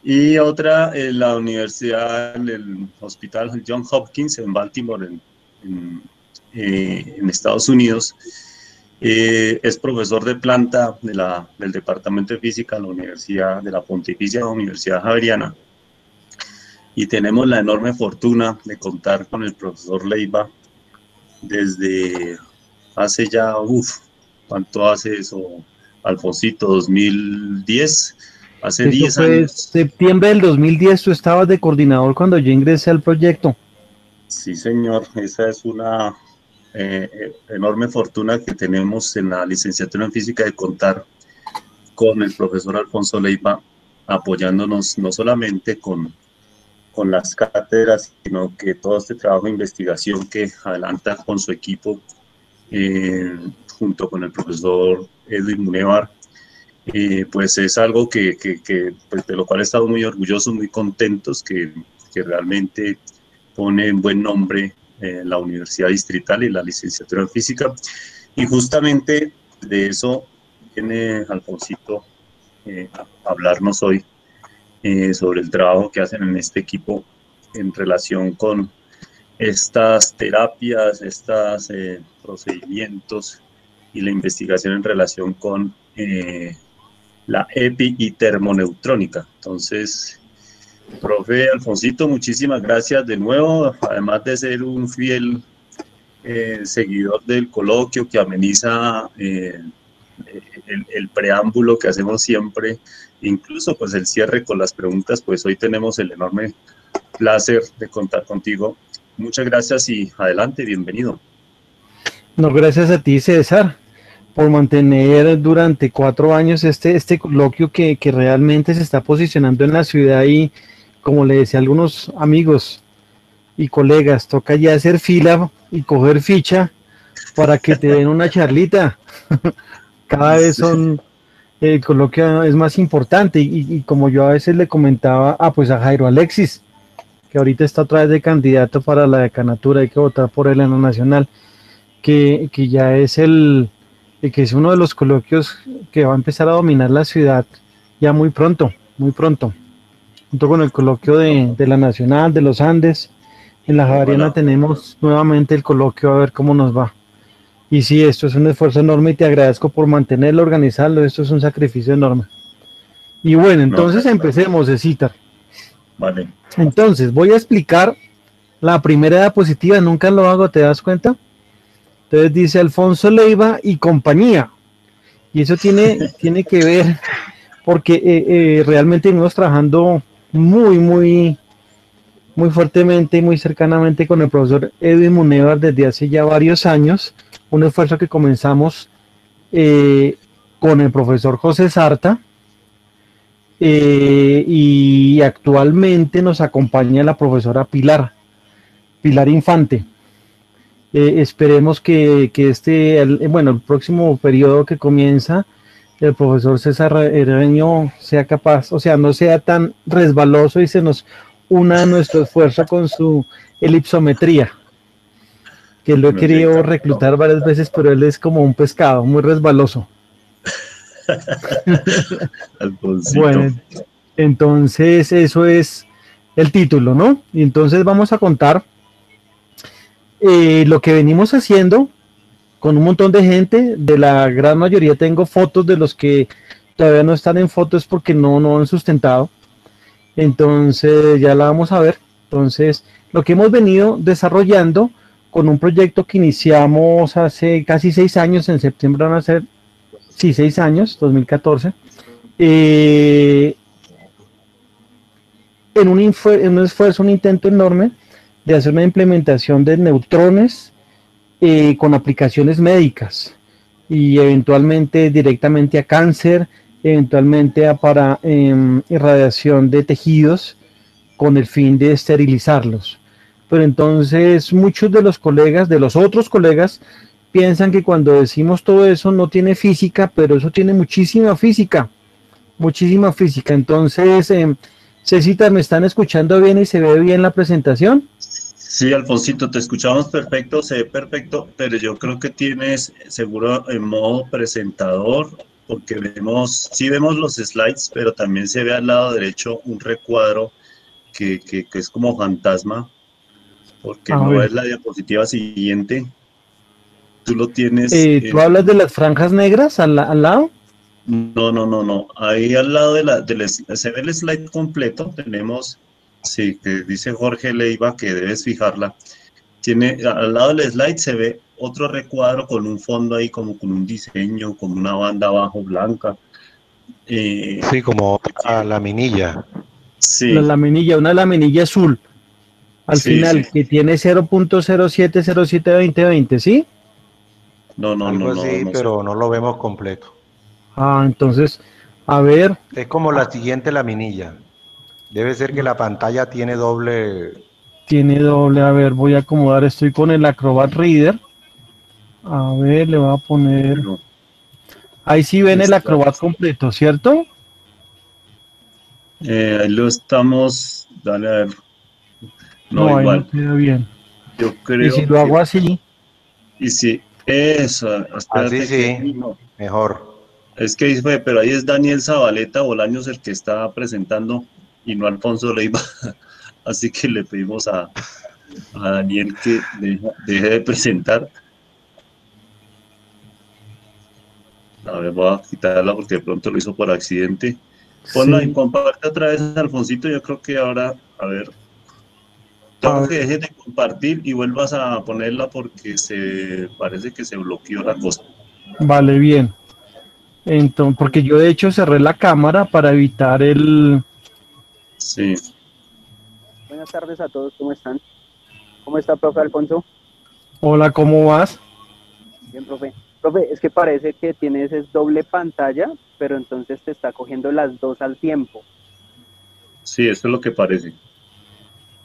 Y otra en la universidad, en el hospital John Hopkins en Baltimore, en Estados Unidos. Es profesor de planta del Departamento de Física de la Universidad de la Pontificia Universidad Javeriana. Y tenemos la enorme fortuna de contar con el profesor Leiva desde hace ya, ¿cuánto hace eso, Alfonsito? 2010, hace Eso 10 fue años. septiembre del 2010, tú estabas de coordinador cuando yo ingresé al proyecto. Sí, señor, esa es una enorme fortuna que tenemos en la licenciatura en física de contar con el profesor Alfonso Leiva apoyándonos no solamente con las cátedras, sino que todo este trabajo de investigación que adelanta con su equipo, junto con el profesor Edwin Munevar, pues es algo pues de lo cual estamos muy orgullosos, muy contentos, que realmente pone en buen nombre la Universidad Distrital y la licenciatura en física. Y justamente de eso viene Alfonsito a hablarnos hoy sobre el trabajo que hacen en este equipo en relación con estas terapias, estos procedimientos y la investigación en relación con la EPI y termoneutrónica. Entonces, profe Alfonsito, muchísimas gracias de nuevo, además de ser un fiel seguidor del coloquio que ameniza el preámbulo que hacemos siempre, incluso pues el cierre con las preguntas, pues hoy tenemos el enorme placer de contar contigo. Muchas gracias y adelante, bienvenido. No, gracias a ti, César, por mantener durante 4 años este coloquio que realmente se está posicionando en la ciudad y, como le decía a algunos amigos y colegas, toca ya hacer fila y coger ficha para que te den una charlita. Cada vez el coloquio es más importante y como yo a veces le comentaba pues a Jairo Alexis, que ahorita está otra vez de candidato para la decanatura, hay que votar por él en la nacional, que ya es que es uno de los coloquios que va a empezar a dominar la ciudad ya muy pronto, junto con el coloquio de la nacional, de los Andes. En la Javeriana tenemos nuevamente el coloquio, a ver cómo nos va. Y sí, esto es un esfuerzo enorme y te agradezco por mantenerlo, organizarlo, esto es un sacrificio enorme. Y bueno, entonces empecemos, César. Vale. Entonces, voy a explicar la primera diapositiva, nunca lo hago, ¿te das cuenta? Entonces dice Alfonso Leiva y compañía. Y eso tiene que ver porque realmente venimos trabajando muy fuertemente y muy cercanamente con el profesor Edwin Munevar desde hace ya varios años. Un esfuerzo que comenzamos con el profesor José Sarta. Y actualmente nos acompaña la profesora Pilar Infante. Esperemos que el próximo periodo que comienza, el profesor César Herreño sea capaz, o sea, no sea tan resbaloso y se nos una a nuestro esfuerzo con su elipsometría, que lo he querido reclutar varias veces, pero él es como un pescado, muy resbaloso. Bueno, entonces eso es el título, ¿no? Y entonces vamos a contar lo que venimos haciendo con un montón de gente. De la gran mayoría tengo fotos, de los que todavía no están en fotos porque no han sustentado. Entonces ya la vamos a ver. Entonces, lo que hemos venido desarrollando con un proyecto que iniciamos hace casi 6 años, en septiembre van a ser, sí, 6 años, 2014, en un esfuerzo, un intento enorme de hacer una implementación de neutrones con aplicaciones médicas y eventualmente directamente a cáncer, eventualmente para irradiación de tejidos con el fin de esterilizarlos. Pero entonces muchos de los colegas, de los otros colegas, piensan que cuando decimos todo eso no tiene física, pero eso tiene muchísima física. Entonces, Cecita, ¿me están escuchando bien y se ve bien la presentación? Sí, Alfonsito, te escuchamos perfecto, se ve perfecto, pero yo creo que tienes seguro en modo presentador porque vemos, sí vemos los slides, pero también se ve al lado derecho un recuadro que es como fantasma, porque A no ver, es la diapositiva siguiente. Tú lo tienes ¿tú hablas de las franjas negras al lado? no, no, no, no. Ahí al lado se ve el slide completo. Tenemos, sí, que dice Jorge Leiva que debes fijarla. Tiene, al lado del slide se ve otro recuadro con un fondo ahí como con un diseño, como una banda abajo blanca. Sí, como Sí, a la minilla. La sí, laminilla, una laminilla azul al sí, sí. final que tiene 0.07072020, ¿sí? No, no, Algo no, no, así, no sé. pero no lo vemos completo. Ah, entonces, a ver, Es como la siguiente laminilla. Debe ser que la pantalla tiene doble. tiene doble, a ver, voy a acomodar, estoy con el Acrobat Reader. A ver, le voy a poner, Pero ahí sí ven el está, Acrobat completo, ¿cierto? ahí lo estamos, dale a ver. No, No, ahí no igual. queda bien. Yo Y si creo lo que, hago así, y si, eso, Así espérate que, sí, no. mejor. Es que dice, pero ahí es Daniel Zabaleta Bolaños el que está presentando y no Alfonso Leiva. Así que le pedimos a Daniel que deje de presentar. A ver, voy a quitarla porque de pronto lo hizo por accidente. Ponla y sí, comparte otra vez, Alfonsito. Yo creo que ahora, a ver, a tengo que ver, dejes de compartir y vuelvas a ponerla porque se parece que se bloqueó la cosa. vale, bien. Entonces, porque yo de hecho cerré la cámara para evitar el... Sí, Buenas tardes a todos, ¿cómo están? ¿Cómo está, profe Alfonso? Hola, ¿cómo vas? Bien, profe. Profe, es que parece que tienes es doble pantalla, pero entonces te está cogiendo las dos al tiempo. sí, eso es lo que parece.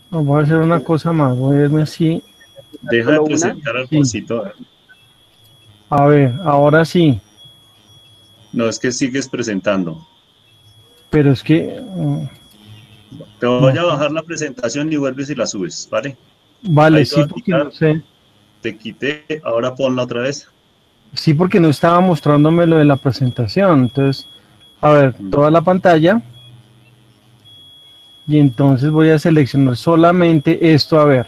Voy a hacer una cosa más, voy a irme así. Deja de Solo una. presentar, Sí. Alfonsito. A ver, ahora sí. No, es que sigues presentando. Pero es que... Te voy no. a bajar la presentación y vuelves y la subes, ¿vale? Vale, Ahí te sí, voy a porque no quitar, sé. te quité, ahora ponla otra vez. Sí, porque no estaba mostrándome lo de la presentación. Entonces, a ver, toda la pantalla. Y entonces voy a seleccionar solamente esto. A ver.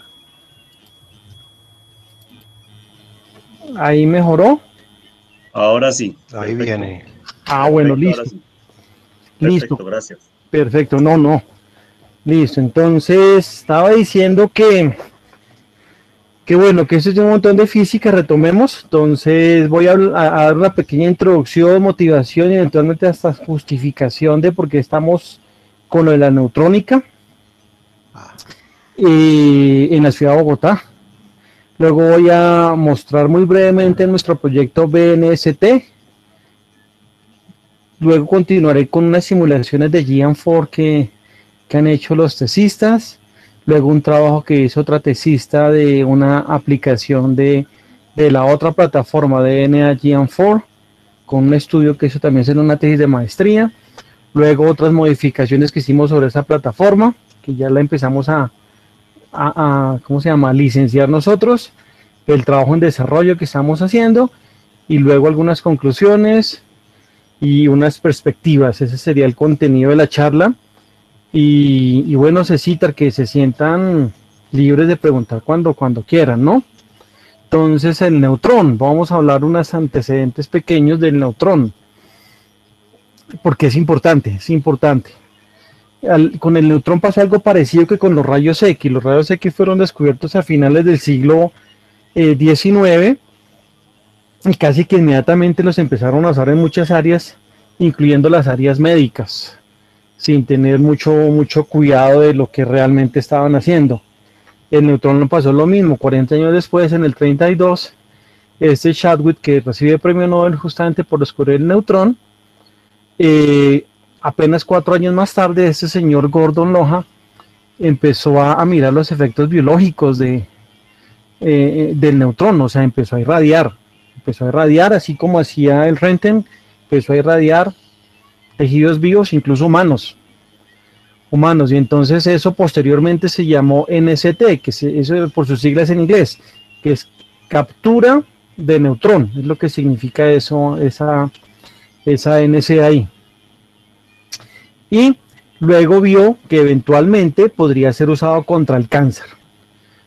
Ahí mejoró. Ahora sí, Ahí perfecto. viene. Ah, bueno, Perfecto, ahora listo. sí. Listo. Perfecto, gracias. Perfecto. No, no. Listo. Entonces, estaba diciendo que bueno, que esto es un montón de física, retomemos. Entonces voy a dar una pequeña introducción, motivación y eventualmente hasta justificación de por qué estamos con lo de la neutrónica en la ciudad de Bogotá. Luego voy a mostrar muy brevemente nuestro proyecto BNST. Luego continuaré con unas simulaciones de GM4 que han hecho los tesistas. Luego un trabajo que hizo otra tesista de una aplicación de la otra plataforma de NAGM4 con un estudio que hizo también en una tesis de maestría. Luego otras modificaciones que hicimos sobre esa plataforma, que ya la empezamos ¿cómo se llama?, licenciar nosotros. El trabajo en desarrollo que estamos haciendo y luego algunas conclusiones y unas perspectivas. Ese sería el contenido de la charla. Y bueno, Cecitar, que se sientan libres de preguntar cuando quieran, ¿no? Entonces, el neutrón, vamos a hablar unos antecedentes pequeños del neutrón, porque es importante, es importante. Con el neutrón pasó algo parecido que con los rayos X. Los rayos X fueron descubiertos a finales del siglo XIX y casi que inmediatamente los empezaron a usar en muchas áreas, incluyendo las áreas médicas, sin tener mucho cuidado de lo que realmente estaban haciendo. El neutrón no pasó lo mismo, 40 años después, en el 32, Chadwick, que recibe el premio Nobel justamente por descubrir el neutrón, apenas 4 años más tarde, este señor Gordon Loja empezó a mirar los efectos biológicos del neutrón, o sea, empezó a irradiar, así como hacía el Röntgen, empezó a irradiar tejidos vivos, incluso humanos, y entonces eso posteriormente se llamó NST, eso por sus siglas en inglés, que es captura de neutrón, es lo que significa eso, esa NSAI. Y luego vio que eventualmente podría ser usado contra el cáncer.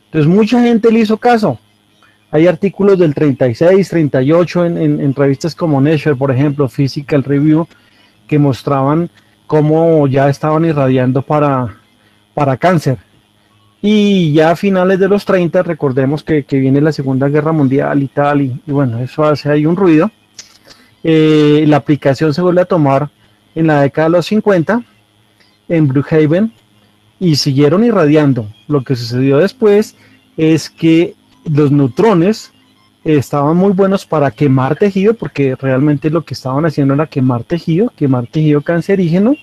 Entonces mucha gente le hizo caso. Hay artículos del 36, 38 en revistas como Nature, por ejemplo, Physical Review, que mostraban cómo ya estaban irradiando para cáncer. Y ya a finales de los 30, recordemos que viene la Segunda Guerra Mundial y tal, y bueno, eso hace ahí un ruido. La aplicación se vuelve a tomar en la década de los 50 en Brookhaven y siguieron irradiando. Lo que sucedió después es que los neutrones estaban muy buenos para quemar tejido, porque realmente lo que estaban haciendo era quemar tejido cancerígeno,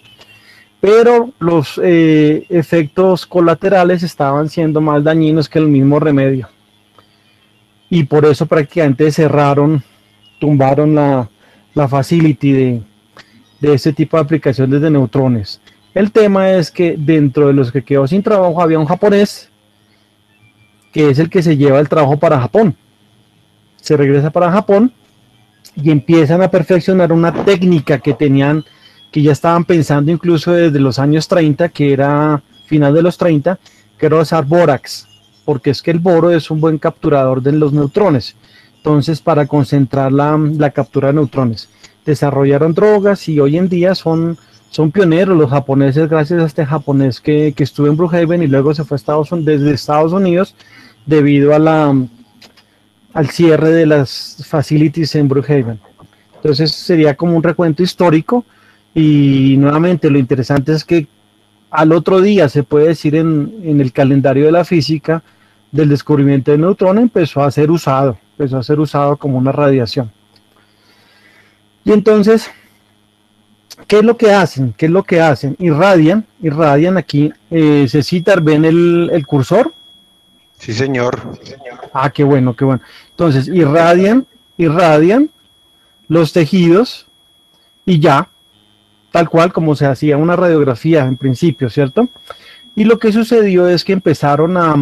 pero los efectos colaterales estaban siendo más dañinos que el mismo remedio. Y por eso prácticamente tumbaron la facility de ese tipo de aplicaciones de neutrones. El tema es que dentro de los que quedó sin trabajo había un japonés que es el que se lleva el trabajo para Japón. Se regresa para Japón y empiezan a perfeccionar una técnica que tenían, que ya estaban pensando incluso desde los años 30, que era final de los 30, que era usar bórax, porque es que el boro es un buen capturador de los neutrones. Entonces, para concentrar la captura de neutrones, desarrollaron drogas y hoy en día son pioneros los japoneses, gracias a este japonés que estuvo en Brookhaven y luego se fue a desde Estados Unidos debido al cierre de las facilities en Brookhaven. Entonces sería como un recuento histórico y nuevamente lo interesante es que al otro día, se puede decir en el calendario de la física, del descubrimiento del neutrón empezó a ser usado como una radiación. Y entonces, ¿qué es lo que hacen? Irradian aquí. Cecitar, ¿ven el cursor? Sí, señor. Ah, qué bueno. Entonces, irradian los tejidos y ya, tal cual como se hacía una radiografía en principio, ¿cierto? Y lo que sucedió es que empezaron a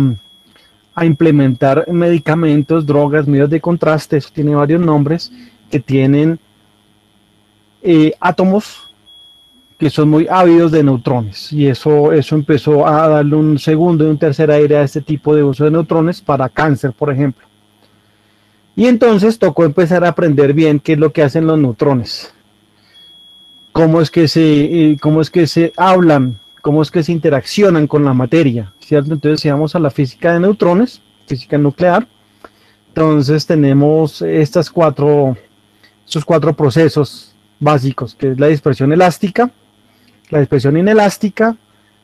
implementar medicamentos, drogas, medios de contraste, eso tiene varios nombres, que tienen átomos que son muy ávidos de neutrones, y eso empezó a darle un segundo y un tercer aire a este tipo de uso de neutrones para cáncer, por ejemplo. Y entonces tocó empezar a aprender bien qué es lo que hacen los neutrones, cómo es que se hablan, cómo es que se interaccionan con la materia, ¿cierto? Entonces, si vamos a la física de neutrones, física nuclear, entonces tenemos esos cuatro procesos básicos, que es la dispersión elástica, la dispersión inelástica,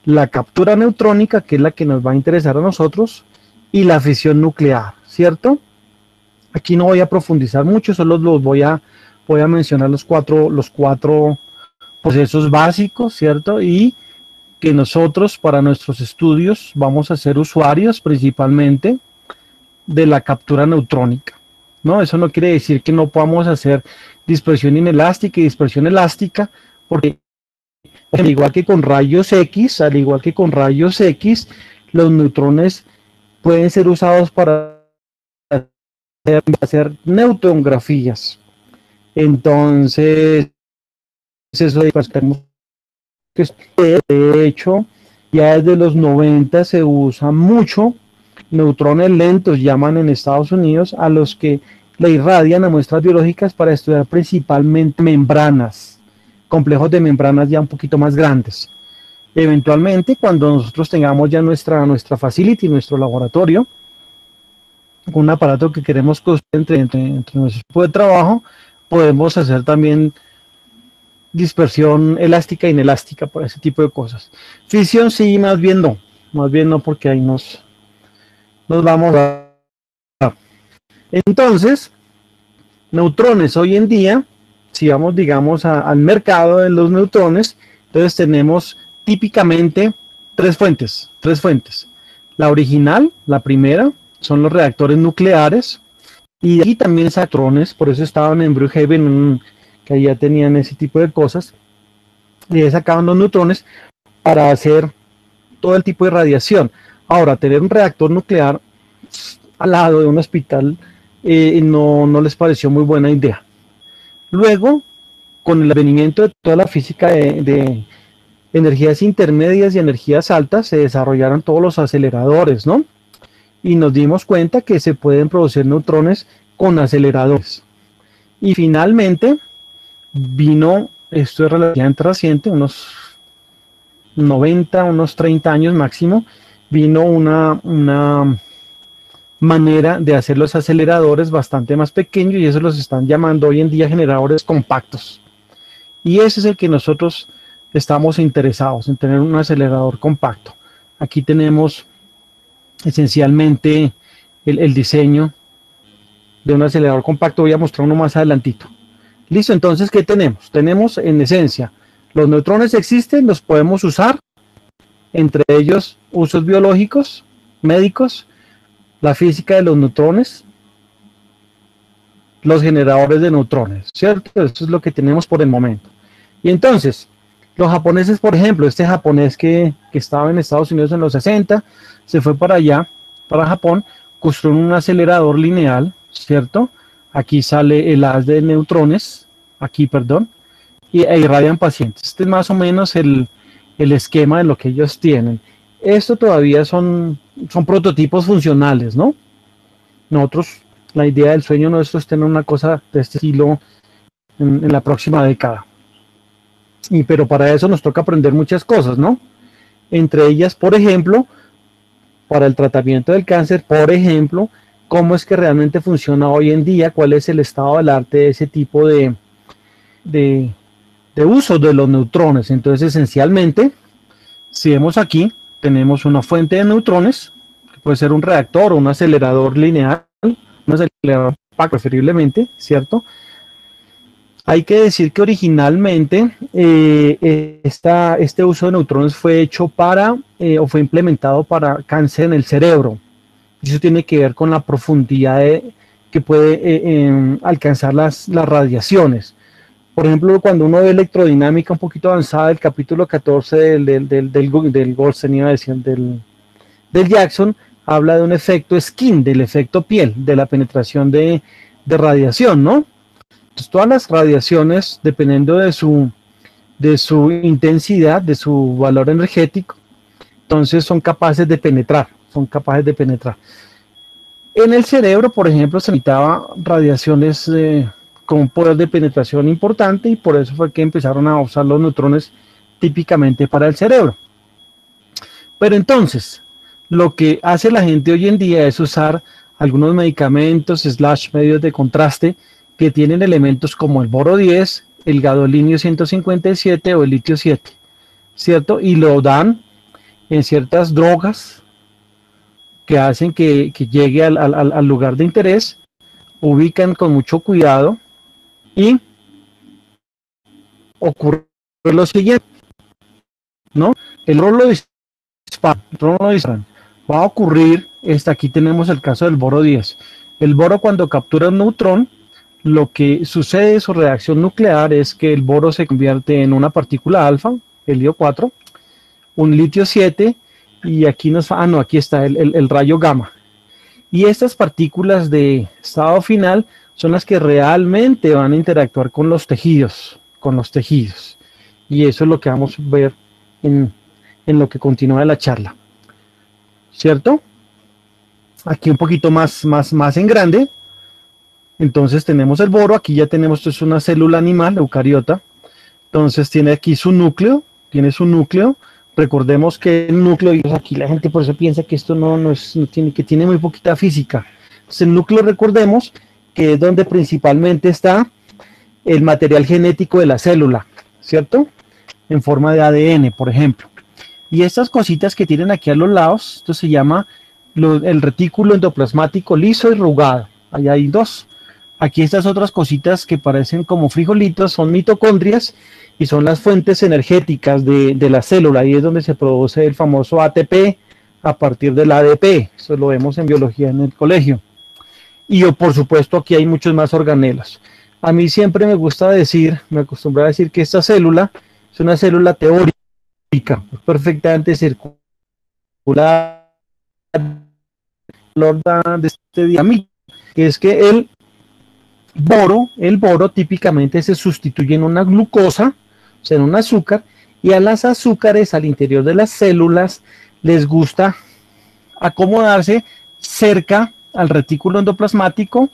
la captura neutrónica, que es la que nos va a interesar a nosotros, y la fisión nuclear, ¿cierto? Aquí no voy a profundizar mucho, solo voy a mencionar los cuatro procesos básicos, ¿cierto? Y que nosotros para nuestros estudios vamos a ser usuarios principalmente de la captura neutrónica, ¿no? Eso no quiere decir que no podamos hacer dispersión inelástica y dispersión elástica, porque al igual que con rayos X, los neutrones pueden ser usados para hacer neutrongrafías. Entonces, eso de hecho, ya desde los 90 se usa mucho neutrones lentos, llaman en Estados Unidos, a los que le irradian a muestras biológicas para estudiar principalmente membranas, complejos de membranas ya un poquito más grandes. Eventualmente, cuando nosotros tengamos ya nuestra facility, nuestro laboratorio, un aparato que queremos construir entre nuestro equipo de trabajo, podemos hacer también dispersión elástica e inelástica por ese tipo de cosas. Fisión sí, más bien no, porque ahí nos vamos a... Entonces, neutrones hoy en día, si vamos, digamos, al mercado de los neutrones, entonces tenemos típicamente tres fuentes. La original, la primera, son los reactores nucleares, y de aquí también neutrones, por eso estaban en Brookhaven, que ya tenían ese tipo de cosas, y ahí sacaban los neutrones para hacer todo el tipo de radiación. Ahora, tener un reactor nuclear al lado de un hospital no les pareció muy buena idea. Luego, con el advenimiento de toda la física de energías intermedias y energías altas, se desarrollaron todos los aceleradores, ¿no? Y nos dimos cuenta que se pueden producir neutrones con aceleradores. Y finalmente vino, esto es relativamente reciente, unos 90, unos 30 años máximo, vino una manera de hacer los aceleradores bastante más pequeños, y eso los están llamando hoy en día generadores compactos. Y ese es el que nosotros estamos interesados en tener, un acelerador compacto. Aquí tenemos esencialmente el diseño de un acelerador compacto. Voy a mostrar uno más adelantito. Listo, entonces, ¿qué tenemos? Tenemos en esencia, los neutrones existen, los podemos usar, entre ellos usos biológicos, médicos, la física de los neutrones, los generadores de neutrones, ¿cierto? Eso es lo que tenemos por el momento. Y entonces, los japoneses, por ejemplo, este japonés que estaba en Estados Unidos en los 60, se fue para allá, para Japón, construyó un acelerador lineal, ¿cierto? Aquí sale el haz de neutrones, aquí, perdón, e irradian pacientes. Este es más o menos el esquema de lo que ellos tienen. Esto todavía son prototipos funcionales, ¿no? Nosotros, la idea del sueño nuestro es tener una cosa de este estilo en la próxima década. Pero para eso nos toca aprender muchas cosas, ¿no? Entre ellas, por ejemplo, para el tratamiento del cáncer, por ejemplo, cómo es que realmente funciona hoy en día, cuál es el estado del arte de ese tipo de uso de los neutrones. Entonces, esencialmente, si vemos aquí, tenemos una fuente de neutrones, que puede ser un reactor o un acelerador lineal, un acelerador compacto preferiblemente, ¿cierto? Hay que decir que originalmente este uso de neutrones fue hecho o fue implementado para cáncer en el cerebro. Eso tiene que ver con la profundidad que puede alcanzar las radiaciones. Por ejemplo, cuando uno ve electrodinámica un poquito avanzada, el capítulo 14 del Goldstein, iba a decir, del Jackson, habla de un efecto skin, del efecto piel, de la penetración de radiación, ¿no? Entonces, todas las radiaciones, dependiendo de su intensidad, de su valor energético, entonces son capaces de penetrar, En el cerebro, por ejemplo, se necesitaba radiaciones con un poder de penetración importante, y por eso fue que empezaron a usar los neutrones típicamente para el cerebro. Pero entonces, lo que hace la gente hoy en día es usar algunos medicamentos / medios de contraste que tienen elementos como el boro 10, el gadolinio 157 o el litio 7, ¿cierto? Y lo dan en ciertas drogas que hacen que llegue al lugar de interés, ubican con mucho cuidado, y ocurre lo siguiente, ¿no? El rol lo disparan. Va a ocurrir, aquí tenemos el caso del boro 10. El boro, cuando captura un neutrón, lo que sucede en su reacción nuclear es que el boro se convierte en una partícula alfa, helio 4, un litio 7, y aquí aquí está el rayo gamma. Y estas partículas de estado final son las que realmente van a interactuar con los tejidos. Y eso es lo que vamos a ver en lo que continúa la charla, ¿cierto? Aquí un poquito más en grande. Entonces tenemos el boro, aquí ya tenemos, esto es una célula animal, eucariota. Entonces tiene aquí su núcleo, Recordemos que el núcleo, y aquí la gente por eso piensa que esto tiene muy poquita física. Entonces el núcleo, recordemos que es donde principalmente está el material genético de la célula, ¿cierto? En forma de ADN, por ejemplo. Y estas cositas que tienen aquí a los lados, esto se llama el retículo endoplasmático liso y rugado. Ahí hay dos. Aquí estas otras cositas que parecen como frijolitos son mitocondrias, y son las fuentes energéticas de la célula. Ahí es donde se produce el famoso ATP a partir del ADP. Eso lo vemos en biología en el colegio. Y por supuesto aquí hay muchos más organelos. A mí siempre me acostumbré a decir que esta célula es una célula teórica, perfectamente circular, de este diámetro, que es que boro, el boro típicamente se sustituye en una glucosa, o sea, en un azúcar, y a las azúcares al interior de las células les gusta acomodarse cerca al retículo endoplasmático,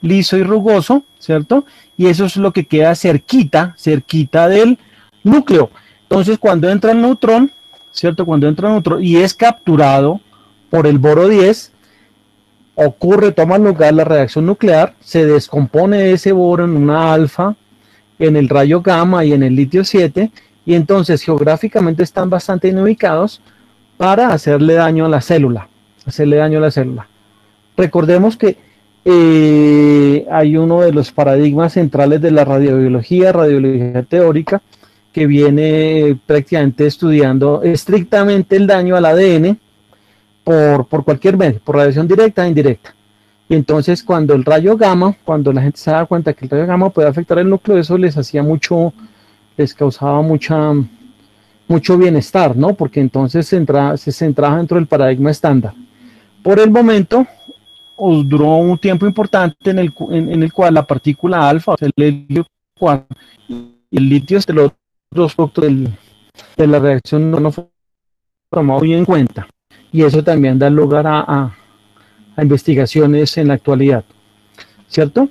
liso y rugoso, ¿cierto? Y eso es lo que queda cerquita del núcleo. Entonces, cuando entra el neutrón, ¿cierto? Cuando entra el neutrón y es capturado por el boro 10, toma lugar la reacción nuclear, se descompone ese boro en una alfa, en el rayo gamma y en el litio 7, y entonces geográficamente están bastante bien ubicados para hacerle daño a la célula, Recordemos que hay uno de los paradigmas centrales de la radiobiología teórica, que viene prácticamente estudiando estrictamente el daño al ADN por cualquier medio, por radiación directa e indirecta. Y entonces cuando el rayo gamma, cuando la gente se da cuenta que el rayo gamma puede afectar el núcleo, eso les causaba mucho bienestar, ¿no? Porque entonces se centraba dentro del paradigma estándar. Por el momento, duró un tiempo importante en el cual la partícula alfa, o sea, el helio 4 y el litio, los dos productos de la reacción no fue tomado muy en cuenta. Y eso también da lugar a investigaciones en la actualidad, ¿cierto?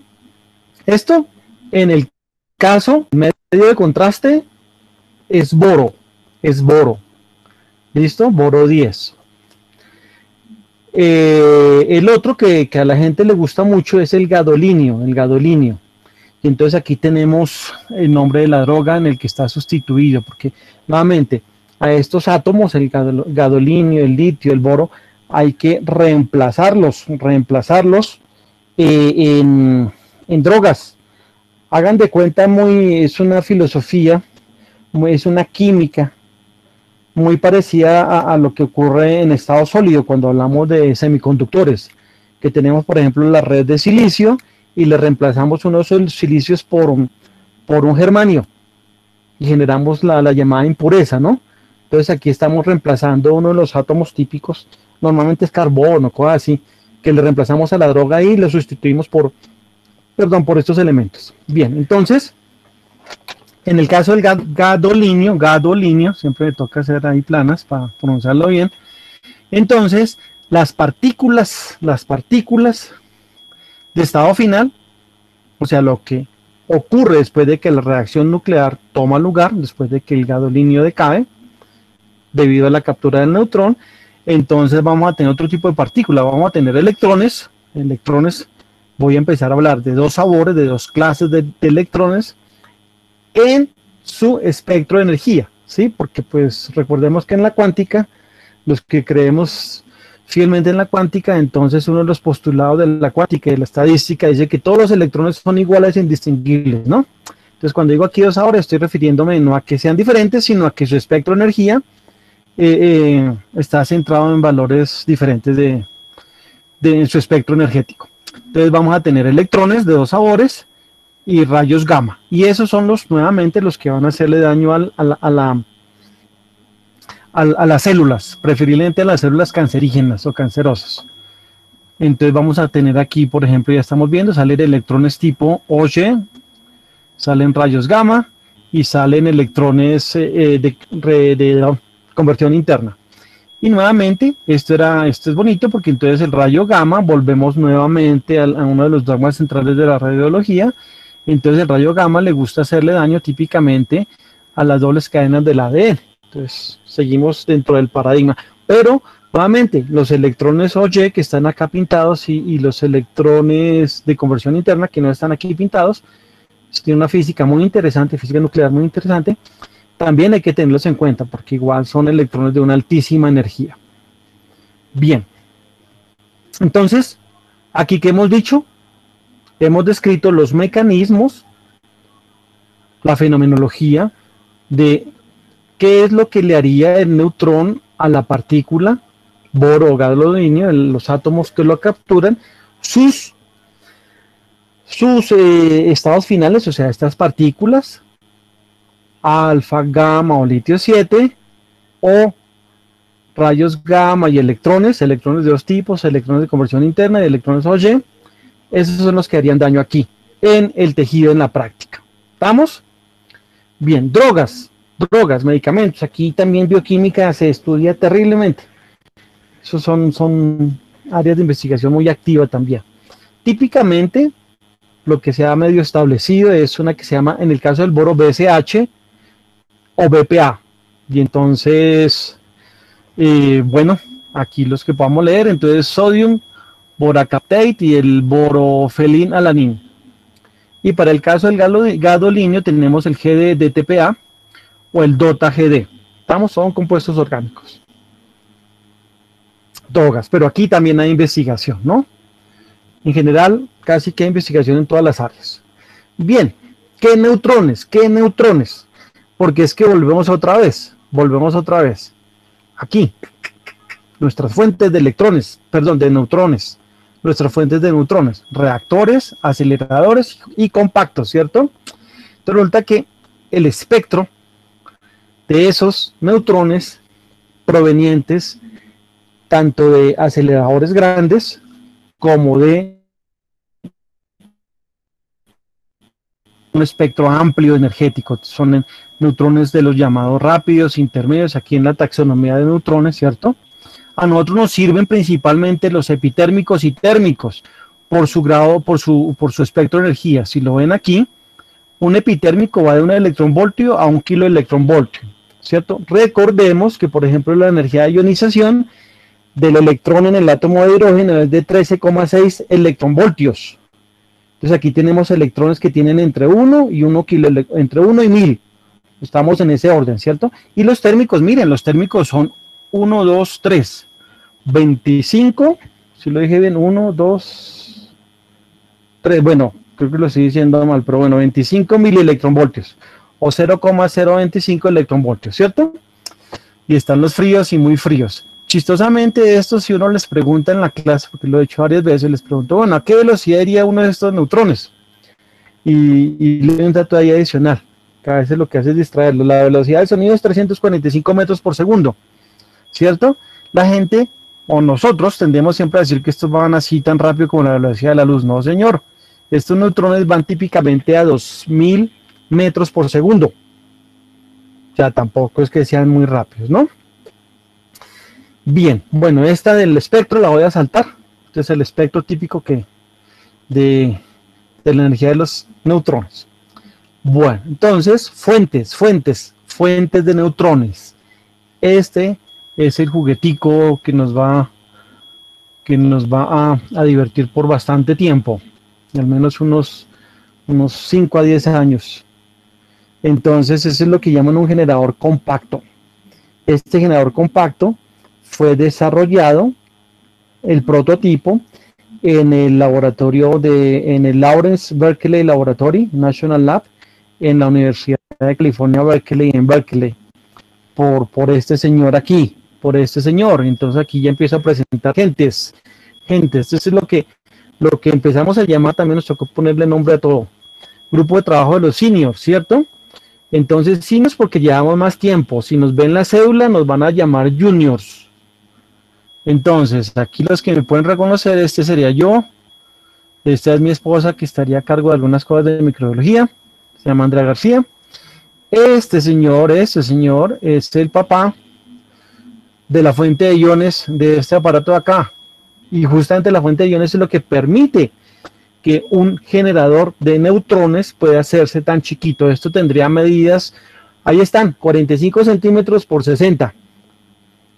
Esto, en el caso, medio de contraste, es boro, ¿listo? Boro 10. El otro que a la gente le gusta mucho es el gadolinio. Y entonces aquí tenemos el nombre de la droga en el que está sustituido, porque nuevamente a estos átomos, el gadolinio, el litio, el boro, hay que reemplazarlos en drogas. Hagan de cuenta, es una filosofía, es una química muy parecida a lo que ocurre en estado sólido cuando hablamos de semiconductores, que tenemos, por ejemplo, la red de silicio y le reemplazamos unos silicios por un germanio y generamos la llamada impureza, ¿no? Entonces aquí estamos reemplazando uno de los átomos típicos, normalmente es carbono, cosas así, que le reemplazamos a la droga y lo sustituimos por estos elementos. Bien, entonces, en el caso del gadolinio, siempre me toca hacer ahí planas para pronunciarlo bien. Entonces, las partículas de estado final, o sea, lo que ocurre después de que la reacción nuclear toma lugar, después de que el gadolinio decae, debido a la captura del neutrón, entonces vamos a tener otro tipo de partícula, vamos a tener electrones, voy a empezar a hablar de dos sabores, de dos clases de electrones en su espectro de energía, ¿sí? Porque pues recordemos que en la cuántica, los que creemos fielmente en la cuántica, entonces uno de los postulados de la cuántica y de la estadística dice que todos los electrones son iguales e indistinguibles, ¿no? Entonces cuando digo aquí dos sabores, estoy refiriéndome no a que sean diferentes, sino a que su espectro de energía está centrado en valores diferentes de su espectro energético. Entonces vamos a tener electrones de dos sabores y rayos gamma, y esos son nuevamente los que van a hacerle daño a las células, preferiblemente a las células cancerígenas o cancerosas. Entonces vamos a tener aquí, por ejemplo, ya estamos viendo, salen electrones tipo OY, salen rayos gamma y salen electrones de conversión interna. Y nuevamente, esto es bonito porque entonces el rayo gamma, volvemos nuevamente a uno de los dogmas centrales de la radiología. Entonces el rayo gamma le gusta hacerle daño típicamente a las dobles cadenas del ADN. Entonces seguimos dentro del paradigma. Pero nuevamente, los electrones OY que están acá pintados y los electrones de conversión interna que no están aquí pintados, tiene una física muy interesante, física nuclear muy interesante. También hay que tenerlos en cuenta porque igual son electrones de una altísima energía. Bien. Entonces, aquí que hemos dicho, hemos descrito los mecanismos, la fenomenología de qué es lo que le haría el neutrón a la partícula boro o gadolinio, los átomos que lo capturan, sus estados finales, o sea, estas partículas, alfa, gamma o litio 7, o rayos gamma y electrones de dos tipos, electrones de conversión interna y electrones OY, esos son los que harían daño aquí. en el tejido en la práctica. ¿Estamos? Bien, drogas, medicamentos. Aquí también bioquímica se estudia terriblemente. Esos son áreas de investigación muy activas también. Típicamente, lo que se ha medio establecido es una que se llama, en el caso del boro, BSH o BPA. Y entonces, bueno, aquí los que podamos leer, entonces sodium boracaptate y el borofelin alanin. Y para el caso del gadolinio tenemos el GD-DTPA o el DOTA-GD. Estamos, son compuestos orgánicos. Drogas, pero aquí también hay investigación, ¿no? En general, casi que hay investigación en todas las áreas. Bien, ¿qué neutrones? ¿Qué neutrones? Porque es que volvemos otra vez. Aquí, nuestras fuentes de electrones, perdón, de neutrones. Nuestras fuentes de neutrones, reactores, aceleradores y compactos, ¿cierto? Entonces resulta que el espectro de esos neutrones provenientes tanto de aceleradores grandes como de un espectro amplio energético, son neutrones de los llamados rápidos, intermedios, aquí en la taxonomía de neutrones, ¿cierto? A nosotros nos sirven principalmente los epitérmicos y térmicos por su grado, por su espectro de energía. Si lo ven aquí, un epitérmico va de 1 electronvoltio a 1 kiloelectronvoltio, ¿cierto? Recordemos que, por ejemplo, la energía de ionización del electrón en el átomo de hidrógeno es de 13,6 electronvoltios. Entonces aquí tenemos electrones que tienen entre 1 y 1000. Estamos en ese orden, ¿cierto? Y los térmicos, miren, los térmicos son 1, 2, 3, 25, si lo dije bien, 1, 2, 3, bueno, creo que lo estoy diciendo mal, pero bueno, 25 milielectronvoltios o 0,025 electronvoltios, ¿cierto? Y están los fríos y muy fríos. Chistosamente, esto si uno les pregunta en la clase, porque lo he hecho varias veces, les pregunto, bueno, ¿a qué velocidad iría uno de estos neutrones? Y le doy un dato ahí adicional, que a veces lo que hace es distraerlo. La velocidad del sonido es 345 metros por segundo. ¿Cierto? La gente, o nosotros, tendemos siempre a decir que estos van así tan rápido como la velocidad de la luz. No, señor. Estos neutrones van típicamente a 2000 metros por segundo. O sea, tampoco es que sean muy rápidos, ¿no? Bien, bueno, esta del espectro la voy a saltar. Este es el espectro típico de la energía de los neutrones. Bueno, entonces, fuentes de neutrones. Este es el juguetico que nos va a divertir por bastante tiempo, al menos unos 5 a 10 años. Entonces, eso es lo que llaman un generador compacto. Este generador compacto fue desarrollado, el prototipo, en el laboratorio en el Lawrence Berkeley Laboratory, National Lab, en la Universidad de California, Berkeley, en Berkeley, por este señor aquí. Por este señor. Entonces aquí ya empiezo a presentar gentes. Esto es lo que empezamos a llamar, también nos tocó ponerle nombre a todo. Grupo de trabajo de los seniors, ¿cierto? Entonces seniors porque llevamos más tiempo. Si nos ven la cédula nos van a llamar juniors. Entonces aquí los que me pueden reconocer, este sería yo. Esta es mi esposa que estaría a cargo de algunas cosas de microbiología. Se llama Andrea García. Este señor es el papá de la fuente de iones de este aparato de acá, y justamente la fuente de iones es lo que permite que un generador de neutrones pueda hacerse tan chiquito. Esto tendría medidas, ahí están, 45 centímetros por 60,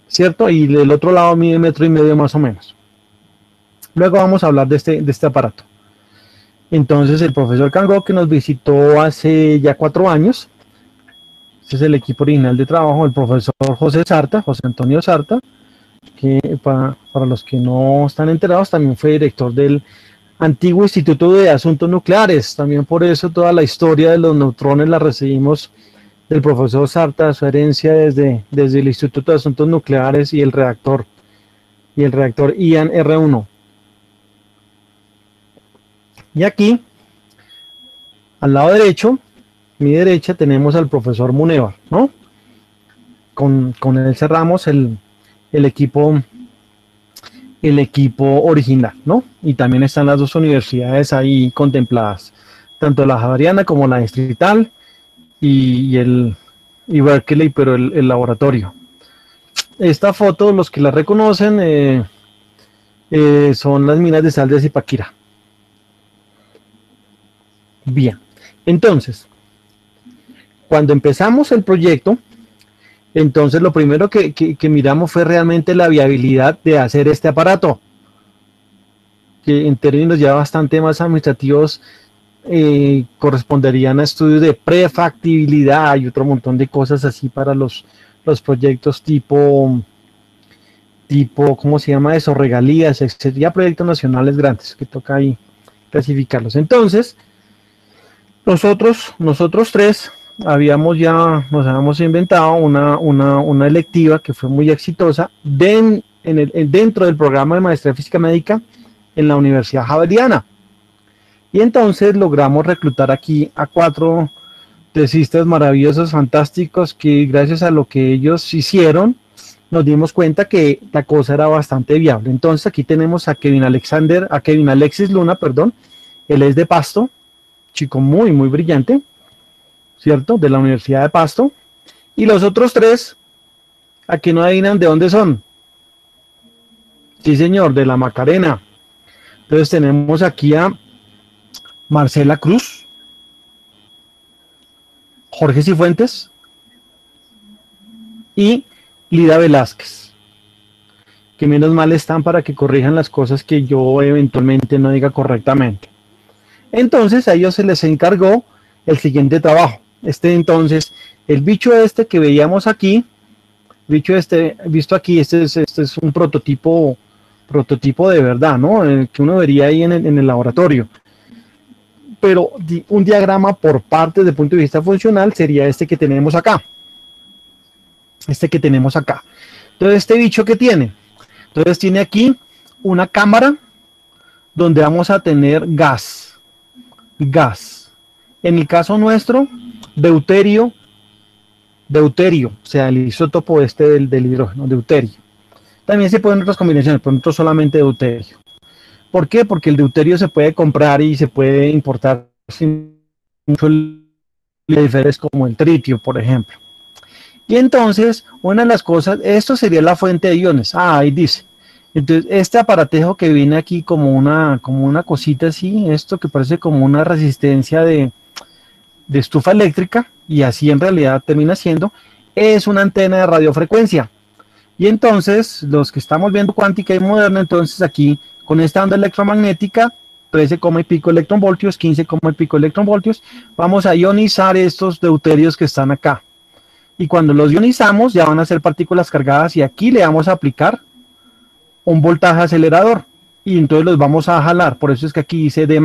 ¿cierto? Y del otro lado mide 1,5 metros más o menos. Luego vamos a hablar de este aparato. Entonces el profesor Cangó, que nos visitó hace ya 4 años, este es el equipo original de trabajo, el profesor José Antonio Sarta, que para los que no están enterados, también fue director del antiguo Instituto de Asuntos Nucleares. También por eso toda la historia de los neutrones la recibimos del profesor Sarta, su herencia desde el Instituto de Asuntos Nucleares y el reactor IAN R1. Y aquí, al lado derecho, mi derecha, tenemos al profesor Munevar, ¿no? Con él cerramos el equipo original, ¿no? Y también están las dos universidades ahí contempladas. tanto la Javeriana como la Distrital y Berkeley, pero el laboratorio. Esta foto, los que la reconocen, son las minas de sal de Zipaquirá. Bien, entonces, cuando empezamos el proyecto, entonces lo primero que miramos fue realmente la viabilidad de hacer este aparato, que en términos ya bastante más administrativos corresponderían a estudios de prefactibilidad y otro montón de cosas así para los proyectos tipo, ¿cómo se llama eso? Regalías, etc. Ya proyectos nacionales grandes que toca ahí clasificarlos. Entonces, nosotros tres nos habíamos inventado una electiva que fue muy exitosa dentro del programa de maestría en física médica en la Universidad Javeriana. Y entonces logramos reclutar aquí a 4 tesistas maravillosos, fantásticos, que gracias a lo que ellos hicieron, nos dimos cuenta que la cosa era bastante viable. Entonces aquí tenemos a Kevin Alexis Luna, perdón, él es de Pasto, chico muy, muy brillante, ¿cierto? De la Universidad de Pasto. Y los otros 3, aquí no adivinan de dónde son. Sí, señor, de la Macarena. Entonces tenemos aquí a Marcela Cruz, Jorge Cifuentes y Lida Velázquez, que menos mal están para que corrijan las cosas que yo eventualmente no diga correctamente. Entonces a ellos se les encargó el siguiente trabajo. Entonces, el bicho que veíamos aquí, visto aquí, este es un prototipo de verdad, ¿no? Que uno vería ahí en el laboratorio. Pero un diagrama por parte desde el punto de vista funcional sería este que tenemos acá. Entonces, este bicho que tiene. Entonces, tiene aquí una cámara donde vamos a tener gas. En el caso nuestro, deuterio, o sea, el isótopo del hidrógeno, deuterio. También se pueden otras combinaciones, pero nosotros solamente deuterio. ¿Por qué? Porque el deuterio se puede comprar y se puede importar sin mucho diferentes como el tritio, por ejemplo. Y entonces, una de las cosas, esto sería la fuente de iones. Ahí dice. Entonces, este aparatejo que viene aquí como una cosita así, esto que parece como una resistencia de estufa eléctrica, y así en realidad termina siendo, es una antena de radiofrecuencia. Y entonces, los que estamos viendo cuántica y moderna, entonces aquí, con esta onda electromagnética, 13, y pico electronvoltios, 15, y pico electronvoltios, vamos a ionizar estos deuterios que están acá. Y cuando los ionizamos, ya van a ser partículas cargadas, y aquí le vamos a aplicar un voltaje acelerador, y entonces los vamos a jalar. Por eso es que aquí dice D+.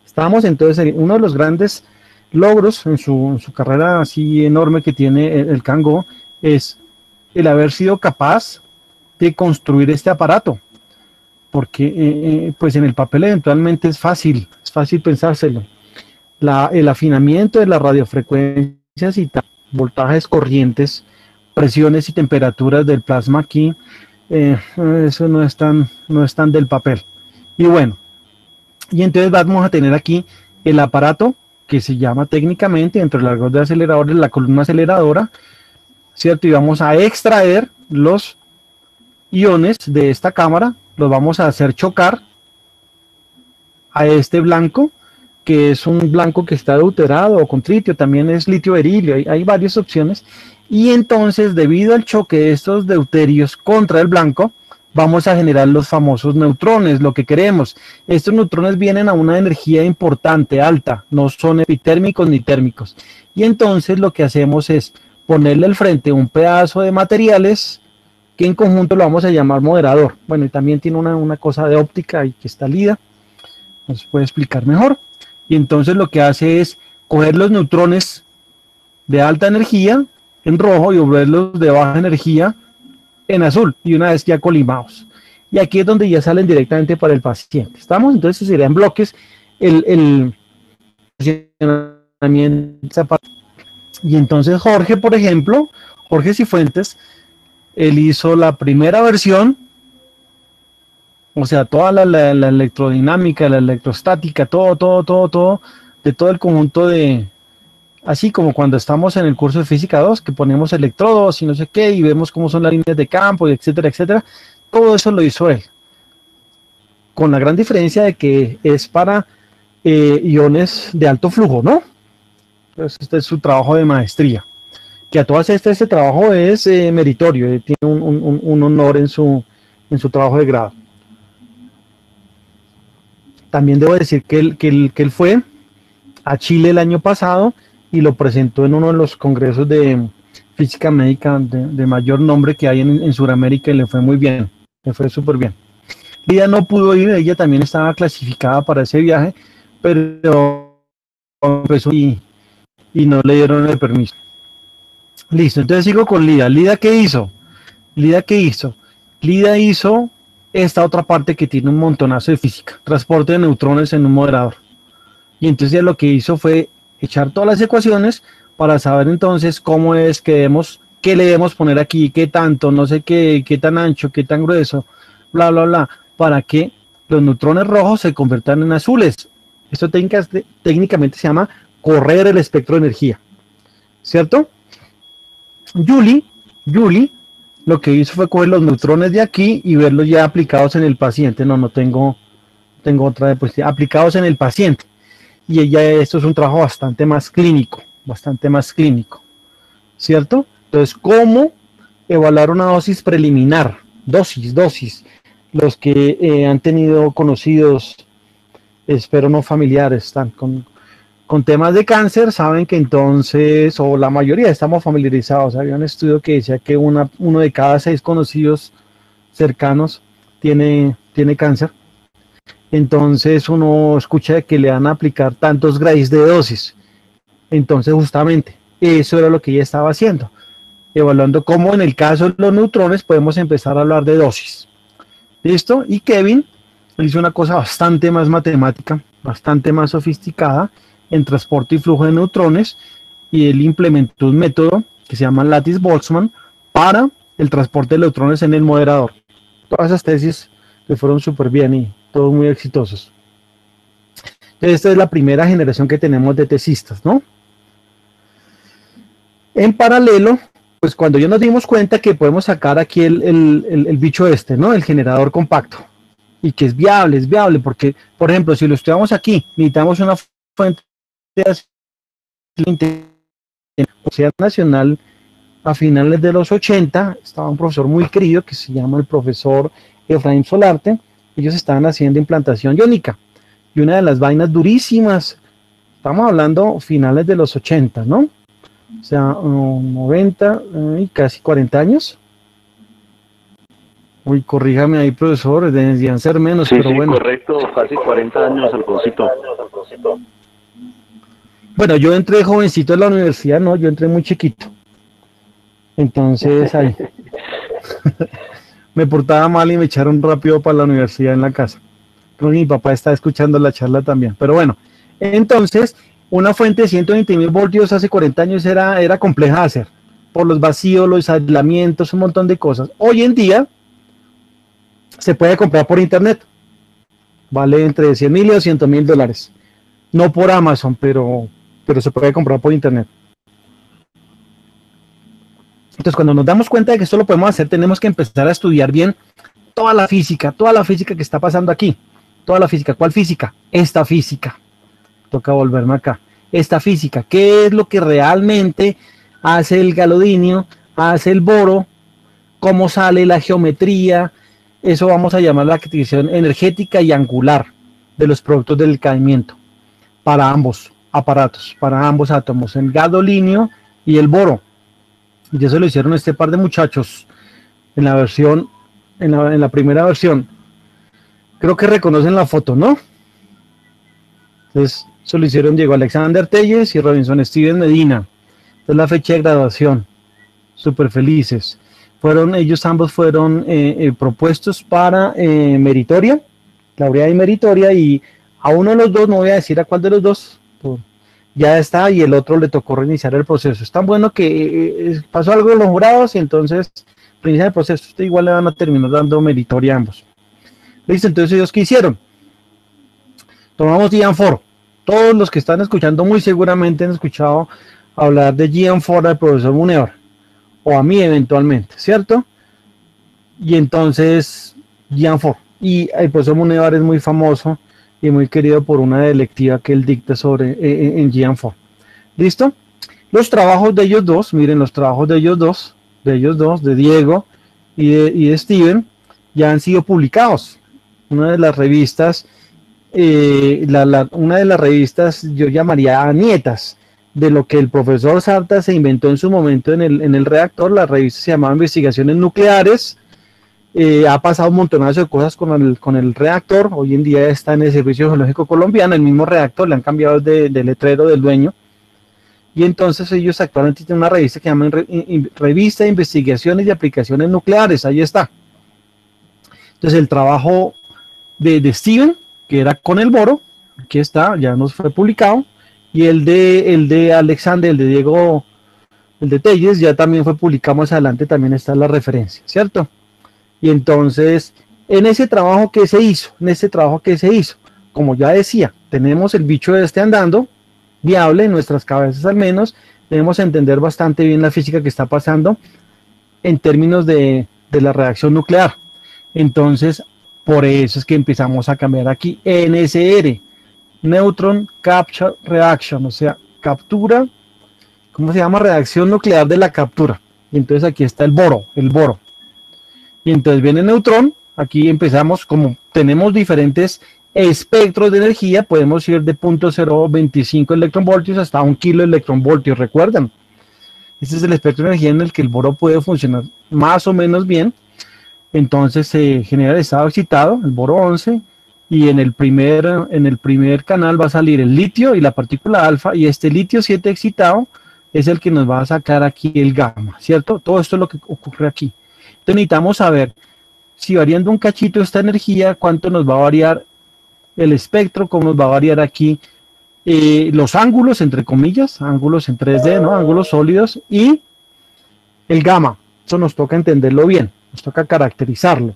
Estamos entonces, uno de los grandes logros en su carrera así enorme que tiene el Cango, es el haber sido capaz de construir este aparato. Porque pues en el papel eventualmente es fácil pensárselo. El afinamiento de las radiofrecuencias y voltajes, corrientes, presiones y temperaturas del plasma aquí, eso no es tan del papel. Y bueno, y entonces vamos a tener aquí el aparato que se llama técnicamente, dentro del largo de aceleradores, la columna aceleradora, ¿cierto? Y vamos a extraer los iones de esta cámara, los vamos a hacer chocar a este blanco, que es un blanco que está deuterado o con tritio, también es litio berilio, hay varias opciones, y entonces debido al choque de estos deuterios contra el blanco, vamos a generar los famosos neutrones, lo que queremos. Estos neutrones vienen a una energía importante, alta, no son epitérmicos ni térmicos, y entonces lo que hacemos es ponerle al frente un pedazo de materiales que en conjunto lo vamos a llamar moderador. Bueno, y también tiene una cosa de óptica y que está Lida, nos puede explicar mejor. Y entonces lo que hace es coger los neutrones de alta energía en rojo y volverlos de baja energía en azul, y una vez ya colimados. Y aquí es donde ya salen directamente para el paciente. ¿Estamos? Entonces serían bloques el funcionamiento. Y entonces Jorge, por ejemplo, Jorge Cifuentes, él hizo la primera versión O sea, toda la electrodinámica, la electrostática, todo, de todo el conjunto de, así como cuando estamos en el curso de física 2, que ponemos electrodos y no sé qué, y vemos cómo son las líneas de campo, y etcétera, etcétera, todo eso lo hizo él. Con la gran diferencia de que es para iones de alto flujo, ¿no? Entonces, este es su trabajo de maestría. Que a todas estas, este trabajo es meritorio, tiene un honor en su trabajo de grado. También debo decir que él fue a Chile el año pasado y lo presentó en uno de los congresos de física médica de mayor nombre que hay en Sudamérica y le fue muy bien, le fue súper bien. Lida no pudo ir, ella también estaba clasificada para ese viaje, pero empezó y no le dieron el permiso. Listo, entonces sigo con Lida. ¿Lida qué hizo? ¿Lida qué hizo? Lida hizo esta otra parte que tiene un montonazo de física, transporte de neutrones en un moderador. Y entonces ya lo que hizo fue echar todas las ecuaciones para saber entonces cómo es que debemos, qué le debemos poner aquí, qué tanto, no sé qué tan ancho, qué tan grueso, bla, bla, bla, para que los neutrones rojos se conviertan en azules. Esto técnicamente se llama correr el espectro de energía, ¿cierto? Julie lo que hizo fue coger los neutrones de aquí y verlos ya aplicados en el paciente. No tengo otra diapositiva, aplicados en el paciente. Y esto es un trabajo bastante más clínico, ¿cierto? Entonces, ¿cómo evaluar una dosis preliminar? Dosis. Los que han tenido conocidos, espero no familiares, están con temas de cáncer, saben que entonces, o la mayoría estamos familiarizados. Había un estudio que decía que uno de cada 6 conocidos cercanos tiene cáncer. Entonces uno escucha que le van a aplicar tantos grados de dosis. Entonces justamente eso era lo que ella estaba haciendo, evaluando cómo en el caso de los neutrones podemos empezar a hablar de dosis. ¿Listo? Y Kevin hizo una cosa bastante más matemática, bastante más sofisticada en transporte y flujo de neutrones, y él implementó un método que se llama Lattice-Boltzmann para el transporte de neutrones en el moderador. Todas esas tesis le fueron súper bien y todos muy exitosos. Esta es la primera generación que tenemos de tesistas, ¿no? En paralelo, pues cuando ya nos dimos cuenta que podemos sacar aquí el bicho este, ¿no? El generador compacto, y que es viable, porque, por ejemplo, si lo estudiamos aquí, necesitamos una fuente de Universidad Nacional. A finales de los 80 estaba un profesor muy querido que se llama el profesor Efraín Solarte. Ellos estaban haciendo implantación iónica, y una de las vainas durísimas, estamos hablando finales de los 80, ¿no? O sea, 90 y casi 40 años. Uy, corríjame ahí, profesor, deberían ser menos, sí, pero sí, bueno. Correcto, casi 40 años, Alfonsito. Bueno, yo entré jovencito en la universidad, no, yo entré muy chiquito. Entonces, ahí me portaba mal y me echaron rápido para la universidad en la casa. Creo que mi papá está escuchando la charla también. Pero bueno, entonces, una fuente de 120.000 voltios hace 40 años era compleja de hacer, por los vacíos, los aislamientos, un montón de cosas. Hoy en día, se puede comprar por internet. Vale entre $100,000 y $200,000. No por Amazon, pero se puede comprar por internet. Entonces, cuando nos damos cuenta de que esto lo podemos hacer, tenemos que empezar a estudiar bien toda la física que está pasando aquí. Toda la física. ¿Cuál física? Esta física. Toca volverme acá. Esta física. ¿Qué es lo que realmente hace el galodinio, hace el boro? ¿Cómo sale la geometría? Eso vamos a llamar la activación energética y angular de los productos del decaimiento para ambos aparatos, para ambos átomos, el gadolinio y el boro. Y eso lo hicieron este par de muchachos en la versión, en la primera versión. Creo que reconocen la foto, ¿no? Entonces, eso lo hicieron Diego Alexander Telles y Robinson Steven Medina. Esta es la fecha de graduación. Súper felices. Ellos ambos fueron propuestos para meritoria, laureada y meritoria, y a uno de los dos, no voy a decir a cuál de los dos, ya está, y el otro le tocó reiniciar el proceso. Es tan bueno que pasó algo en los jurados y entonces reiniciar el proceso. Igual le van a terminar dando meritoria a ambos. ¿Listo? Entonces, ¿ellos qué hicieron? Tomamos GN4. Todos los que están escuchando muy seguramente han escuchado hablar de GN4 del profesor Munevar, o a mí eventualmente, ¿cierto? Y entonces, GN4. Y el profesor Munevar es muy famoso y muy querido por una electiva que él dicta sobre en GN4. ¿Listo? Los trabajos de ellos dos, miren los trabajos de ellos dos, de Diego y de Steven, ya han sido publicados. Una de las revistas, una de las revistas yo llamaría nietas de lo que el profesor Sarta se inventó en su momento en el reactor. La revista se llamaba Investigaciones Nucleares. Ha pasado un montonazo de cosas con el reactor. Hoy en día está en el Servicio Geológico Colombiano, el mismo reactor, le han cambiado de letrero del dueño. Y entonces ellos actualmente tienen una revista que llaman Revista de Investigaciones y Aplicaciones Nucleares. Ahí está. Entonces el trabajo de Steven, que era con el boro, aquí está, ya nos fue publicado. Y el de Alexander, el de Diego, el de Telles, ya también fue publicado más adelante, también está la referencia, ¿cierto? Y entonces, en ese trabajo que se hizo, como ya decía, tenemos el bicho andando, viable en nuestras cabezas al menos, debemos entender bastante bien la física que está pasando en términos de la reacción nuclear. Entonces, por eso es que empezamos a cambiar aquí NSR, Neutron Capture Reaction, o sea, captura, ¿cómo se llama? Reacción nuclear de la captura. Y entonces aquí está el boro. Y entonces viene el neutrón, aquí empezamos, como tenemos diferentes espectros de energía, podemos ir de 0.025 electronvoltios hasta 1 kilo electronvoltios, ¿recuerdan? Este es el espectro de energía en el que el boro puede funcionar más o menos bien. Entonces se genera el estado excitado, el boro 11, y en el primer canal va a salir el litio y la partícula alfa, y este litio 7 excitado es el que nos va a sacar aquí el gamma, ¿cierto? Todo esto es lo que ocurre aquí. Entonces necesitamos saber si variando un cachito esta energía, cuánto nos va a variar el espectro, cómo nos va a variar aquí los ángulos, entre comillas, ángulos en 3D, ¿no? Ángulos sólidos, y el gamma. Eso nos toca entenderlo bien, nos toca caracterizarlo.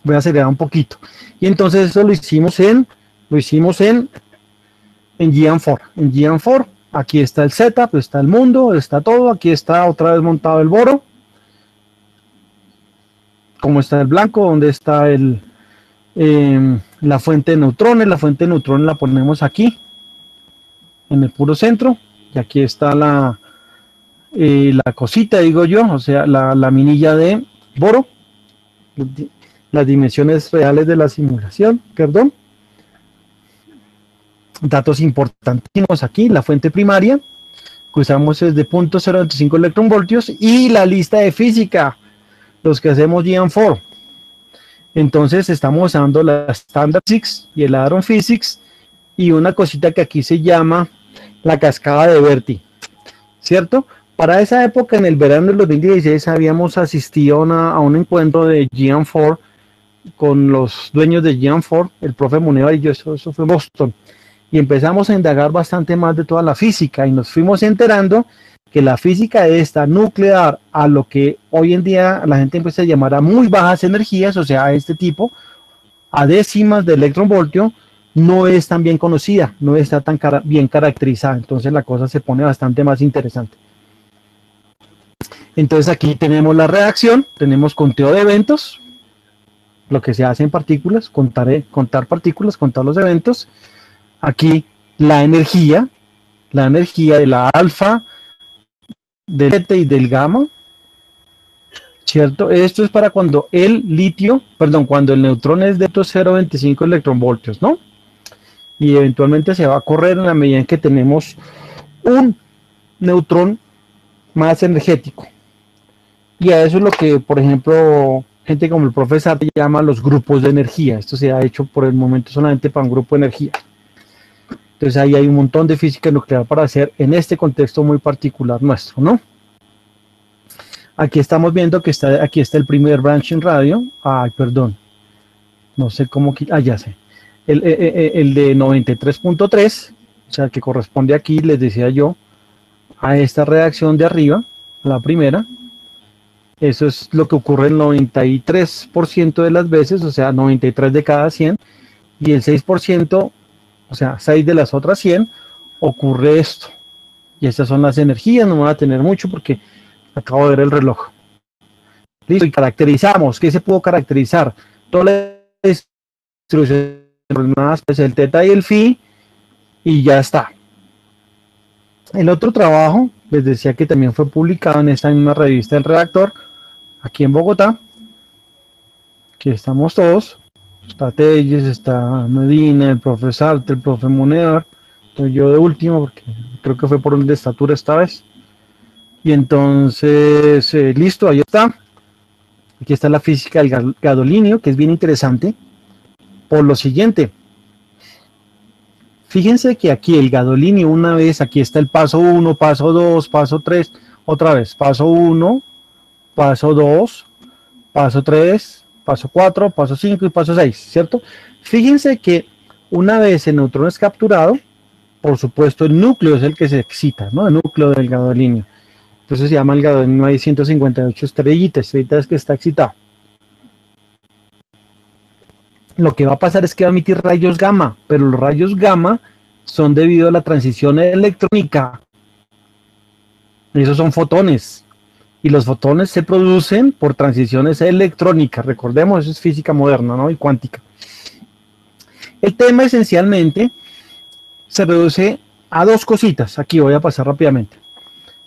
Voy a acelerar un poquito. Y entonces eso lo hicimos en GN4. En GN4, aquí está el setup, está el mundo, está todo. Aquí está otra vez montado el boro. Cómo está el blanco, dónde está la fuente de neutrones. La fuente de neutrones la ponemos aquí, en el puro centro. Y aquí está la cosita, digo yo, o sea, la minilla de boro. Las dimensiones reales de la simulación, perdón. Datos importantísimos aquí, la fuente primaria, que usamos es de 0.025 electronvoltios, y la lista de física, los que hacemos GN4. Entonces estamos usando la Standard Physics y el Hadron Physics, y una cosita que aquí se llama la cascada de Berti, ¿cierto? Para esa época, en el verano del 2016, habíamos asistido a un encuentro de GN4 con los dueños de GN4, el profe Munevar y yo. Eso fue en Boston, y empezamos a indagar bastante más de toda la física, y nos fuimos enterando que la física esta nuclear, a lo que hoy en día la gente empieza a llamar a muy bajas energías, o sea, a este tipo, a décimas de electronvoltio, no es tan bien conocida, no está tan bien caracterizada. Entonces la cosa se pone bastante más interesante. Entonces aquí tenemos la reacción, tenemos conteo de eventos, lo que se hace en partículas, contar partículas, contar los eventos. Aquí la energía de la alfa, del beta y del gamma, ¿cierto? Esto es para cuando cuando el neutrón es de 0.25 electronvoltios, ¿no? Y eventualmente se va a correr en la medida en que tenemos un neutrón más energético. Y a eso es lo que, por ejemplo, gente como el profesor llama los grupos de energía. Esto se ha hecho por el momento solamente para un grupo de energía. Entonces ahí hay un montón de física nuclear para hacer en este contexto muy particular nuestro, ¿no? Aquí estamos viendo que aquí está el primer branching radio. Ay, perdón. No sé cómo... ya sé. El de 93.3, o sea, que corresponde aquí, les decía yo, a esta reacción de arriba, la primera. Eso es lo que ocurre el 93% de las veces, o sea, 93 de cada 100, y el 6%, o sea, 6 de las otras 100, ocurre esto. Y estas son las energías, no me voy a tener mucho porque acabo de ver el reloj. Listo, y caracterizamos. ¿Qué se pudo caracterizar? Toda la distribución, pues el teta y el phi, y ya está. El otro trabajo, les decía que también fue publicado en esta misma revista del redactor, aquí en Bogotá. Aquí estamos todos. Está Telles, está Medina, el profe Sartre, el profe Monedar. Estoy yo de último porque creo que fue por un de estatura esta vez. Y entonces, listo, ahí está. Aquí está la física del gadolinio, que es bien interesante. Por lo siguiente, fíjense que aquí el gadolinio, una vez, aquí está el paso 1, paso 2, paso 3, otra vez, paso 1, paso 2, paso 3, paso 4, paso 5 y paso 6, ¿cierto? Fíjense que una vez el neutrón es capturado, por supuesto el núcleo es el que se excita, ¿no? El núcleo del gadolinio. Entonces se llama el gadolinio, hay 158 estrellitas que está excitado. Lo que va a pasar es que va a emitir rayos gamma, pero los rayos gamma son debido a la transición electrónica. Esos son fotones. Y los fotones se producen por transiciones electrónicas. Recordemos, eso es física moderna, ¿no? Y cuántica. El tema esencialmente se reduce a dos cositas. Aquí voy a pasar rápidamente.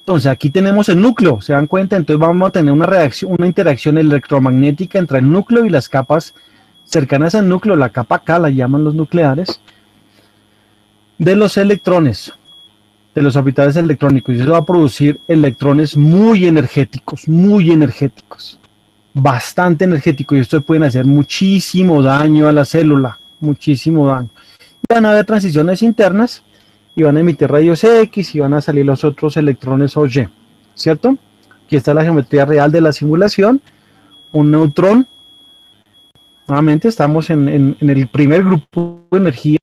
Entonces, aquí tenemos el núcleo, ¿se dan cuenta? Entonces vamos a tener una reacción, una interacción electromagnética entre el núcleo y las capas cercanas al núcleo, la capa K, la llaman los nucleares, de los electrones, de los orbitales electrónicos, y eso va a producir electrones muy energéticos, bastante energéticos, y estos pueden hacer muchísimo daño a la célula, muchísimo daño. Y van a haber transiciones internas, y van a emitir rayos X, y van a salir los otros electrones o Y, ¿cierto? Aquí está la geometría real de la simulación, un neutrón. Nuevamente estamos en el primer grupo de energía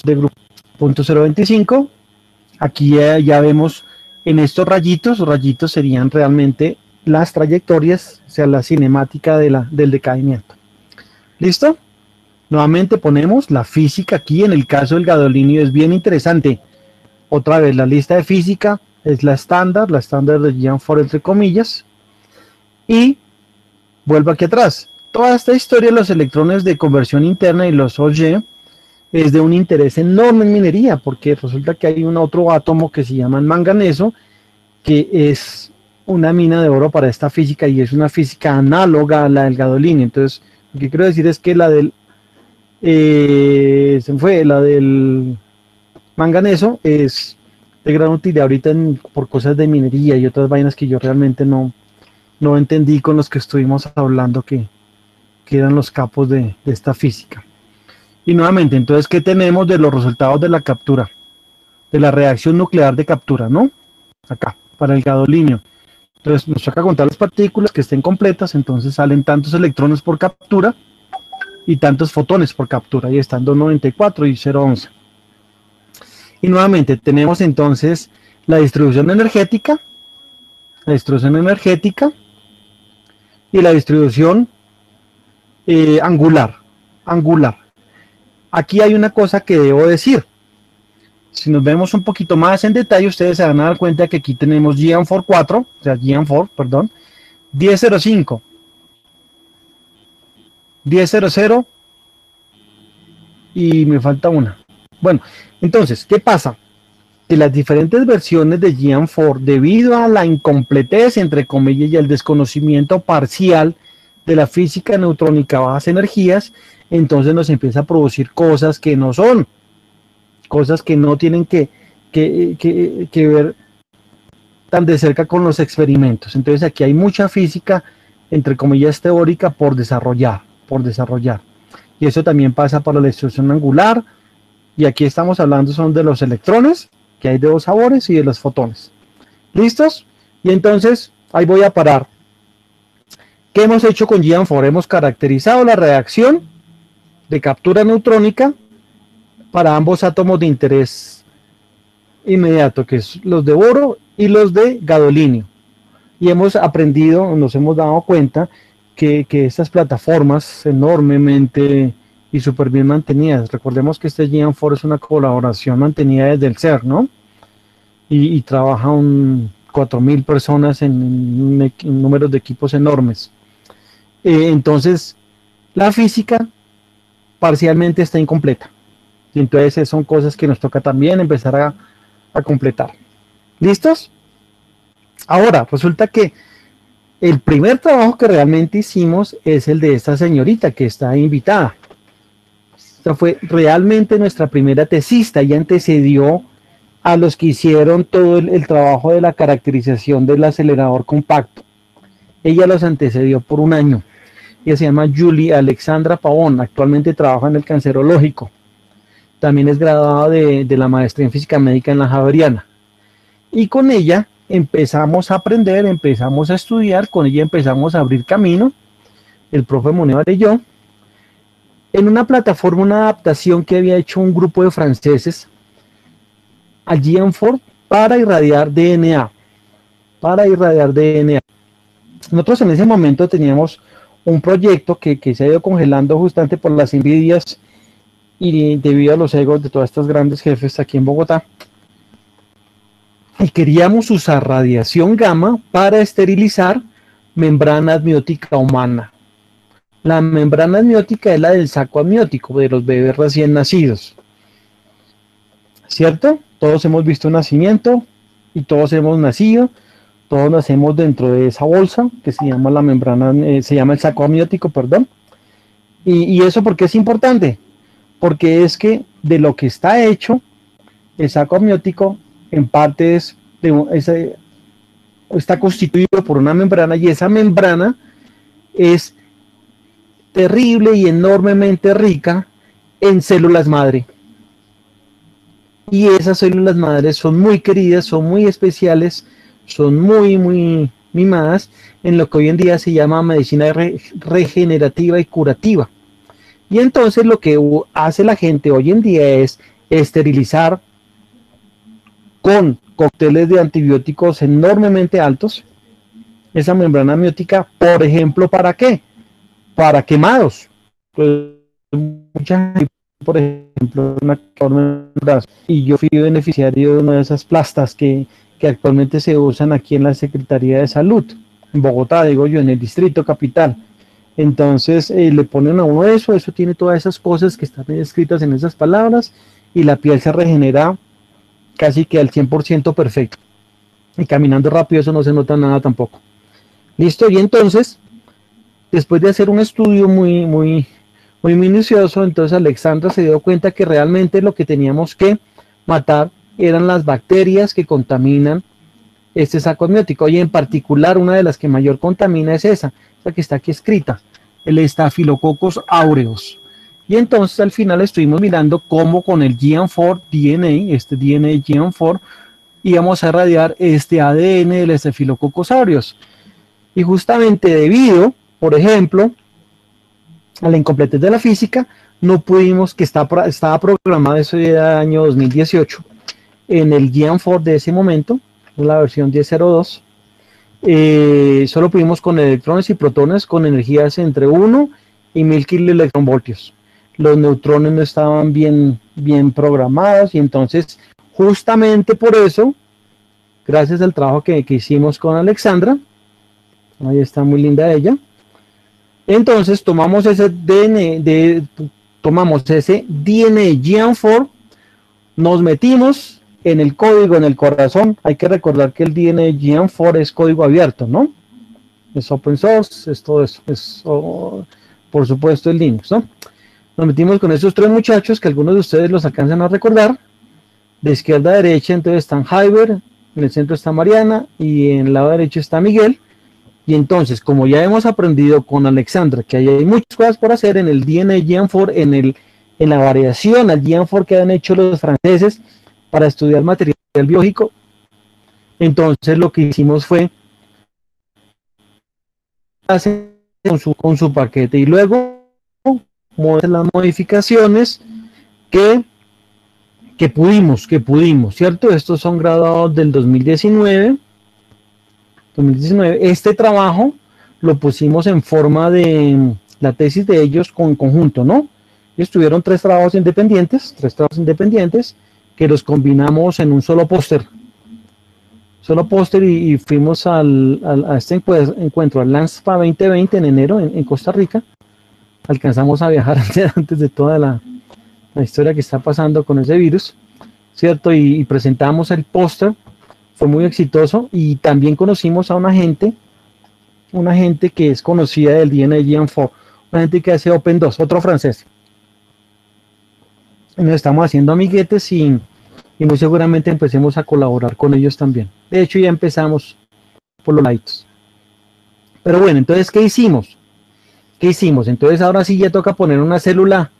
de grupo 0.025. Aquí ya vemos en estos rayitos, los rayitos serían realmente las trayectorias, o sea, la cinemática del decaimiento. ¿Listo? Nuevamente ponemos la física aquí, en el caso del gadolinio es bien interesante. Otra vez, la lista de física es la estándar de Jean-Fort entre comillas, y vuelvo aquí atrás. Toda esta historia de los electrones de conversión interna y los OY es de un interés enorme en minería, porque resulta que hay un otro átomo que se llama el manganeso, que es una mina de oro para esta física, y es una física análoga a la del gadolinio. Entonces, lo que quiero decir es que la del la del manganeso es de gran utilidad ahorita por cosas de minería y otras vainas que yo realmente no entendí con los que estuvimos hablando, que eran los capos de esta física. Y nuevamente, entonces, ¿qué tenemos de los resultados de la captura? De la reacción nuclear de captura, ¿no? Acá, para el gadolinio. Entonces, nos toca contar las partículas que estén completas, entonces salen tantos electrones por captura y tantos fotones por captura, y están 294 y 011. Y nuevamente, tenemos entonces la distribución energética, y la distribución angular. Aquí hay una cosa que debo decir. Si nos vemos un poquito más en detalle, ustedes se van a dar cuenta que aquí tenemos Jean-Fort 4, o sea, Jean-Fort, perdón, 1005, 1000, y me falta una. Bueno, entonces, ¿qué pasa? Que las diferentes versiones de Jean-Fort, debido a la incompletez, entre comillas, y el desconocimiento parcial de la física neutrónica a bajas energías, entonces nos empieza a producir cosas que no son, cosas que no tienen que ver tan de cerca con los experimentos. Entonces aquí hay mucha física, entre comillas, teórica por desarrollar. Y eso también pasa para la distribución angular. Y aquí estamos hablando son de los electrones, que hay de dos sabores, y de los fotones. ¿Listos? Y entonces, ahí voy a parar. ¿Qué hemos hecho con Jean-Fort? Hemos caracterizado la reacción de captura neutrónica para ambos átomos de interés inmediato, que es los de boro y los de gadolinio. Y hemos aprendido, nos hemos dado cuenta que estas plataformas enormemente y súper bien mantenidas, recordemos que este Geant4 es una colaboración mantenida desde el CERN, ¿no? Y trabaja 4.000 personas en números de equipos enormes. Entonces, la física parcialmente está incompleta. Y entonces son cosas que nos toca también empezar a completar. ¿Listos? Ahora, resulta que el primer trabajo que realmente hicimos es el de esta señorita que está invitada. Esta fue realmente nuestra primera tesista y antecedió a los que hicieron todo el trabajo de la caracterización del acelerador compacto. Ella los antecedió por un año. Ella se llama Julie Alexandra Pavón, actualmente trabaja en el Cancerológico. También es graduada de la maestría en física médica en la Javeriana. Y con ella empezamos a aprender, empezamos a estudiar, con ella empezamos a abrir camino, el profe Monevar y yo, en una plataforma, una adaptación que había hecho un grupo de franceses a Geant4 para irradiar DNA. Nosotros en ese momento teníamos un proyecto que se ha ido congelando justamente por las envidias y debido a los egos de todas estas grandes jefes aquí en Bogotá. Y queríamos usar radiación gamma para esterilizar membrana amniótica humana. La membrana amniótica es la del saco amniótico de los bebés recién nacidos. ¿Cierto? Todos hemos visto un nacimiento y todos hemos nacido, todos nacemos dentro de esa bolsa que se llama la membrana, se llama el saco amniótico, perdón. Y eso ¿por qué es importante? Porque es que de lo que está hecho el saco amniótico en parte está constituido por una membrana y esa membrana es terrible y enormemente rica en células madre. Y esas células madres son muy queridas, son muy especiales, son muy, muy mimadas en lo que hoy en día se llama medicina regenerativa y curativa. Y entonces lo que hace la gente hoy en día es esterilizar con cócteles de antibióticos enormemente altos esa membrana amniótica, por ejemplo, ¿para qué? Para quemados. Pues, mucha gente, por ejemplo, y yo fui beneficiario de una de esas plastas que actualmente se usan aquí en la Secretaría de Salud, en Bogotá, digo yo, en el Distrito Capital. Entonces le ponen a uno eso tiene todas esas cosas que están escritas en esas palabras y la piel se regenera casi que al 100% perfecto. Y caminando rápido eso no se nota nada tampoco. Listo, y entonces, después de hacer un estudio muy minucioso, entonces Alexandra se dio cuenta que realmente lo que teníamos que matar eran las bacterias que contaminan este saco amniótico, y en particular una de las que mayor contamina es esa que está aquí escrita, el Staphylococcus aureus. Y entonces al final estuvimos mirando cómo con el Geant4 DNA, este DNA Geant4, íbamos a irradiar este ADN del Staphylococcus aureus. Y justamente debido, por ejemplo, a la incompletez de la física, no pudimos, que estaba programado ese año 2018, en el Geant4 de ese momento, la versión 10.02, solo pudimos con electrones y protones con energías entre 1 y 1000 kiloelectronvoltios. Los neutrones no estaban bien programados y entonces justamente por eso, gracias al trabajo que hicimos con Alexandra, ahí está muy linda ella, entonces tomamos ese DNA Geant4, nos metimos en el código, en el corazón. Hay que recordar que el DNA Geant4 es código abierto, ¿no? Es open source, es todo eso, por supuesto el Linux, ¿no? Nos metimos con esos tres muchachos que algunos de ustedes los alcanzan a recordar, de izquierda a derecha. Entonces están Jaiber, en el centro está Mariana y en el lado derecho está Miguel. Y entonces, como ya hemos aprendido con Alexandra que hay muchas cosas por hacer en el DNA Geant4, en la variación al Geant4 que han hecho los franceses para estudiar material biológico, entonces lo que hicimos fue hacer con su paquete y luego las modificaciones que que pudimos, ¿cierto? Estos son graduados del 2019. Este trabajo lo pusimos en forma de la tesis de ellos con conjunto, ¿no? Ellos tuvieron tres trabajos independientes que los combinamos en un solo póster. Y fuimos a este encuentro, al LANSPA 2020 en enero en Costa Rica. Alcanzamos a viajar antes de toda la historia que está pasando con ese virus, ¿cierto? Y presentamos el póster, fue muy exitoso, y también conocimos a una gente que es conocida del DNA Gen4, una gente que hace Open 2, otro francés. Nos estamos haciendo amiguetes y muy seguramente empecemos a colaborar con ellos también. De hecho, ya empezamos por los laditos. Pero bueno, entonces, ¿qué hicimos? Entonces, ahora sí ya toca poner una célula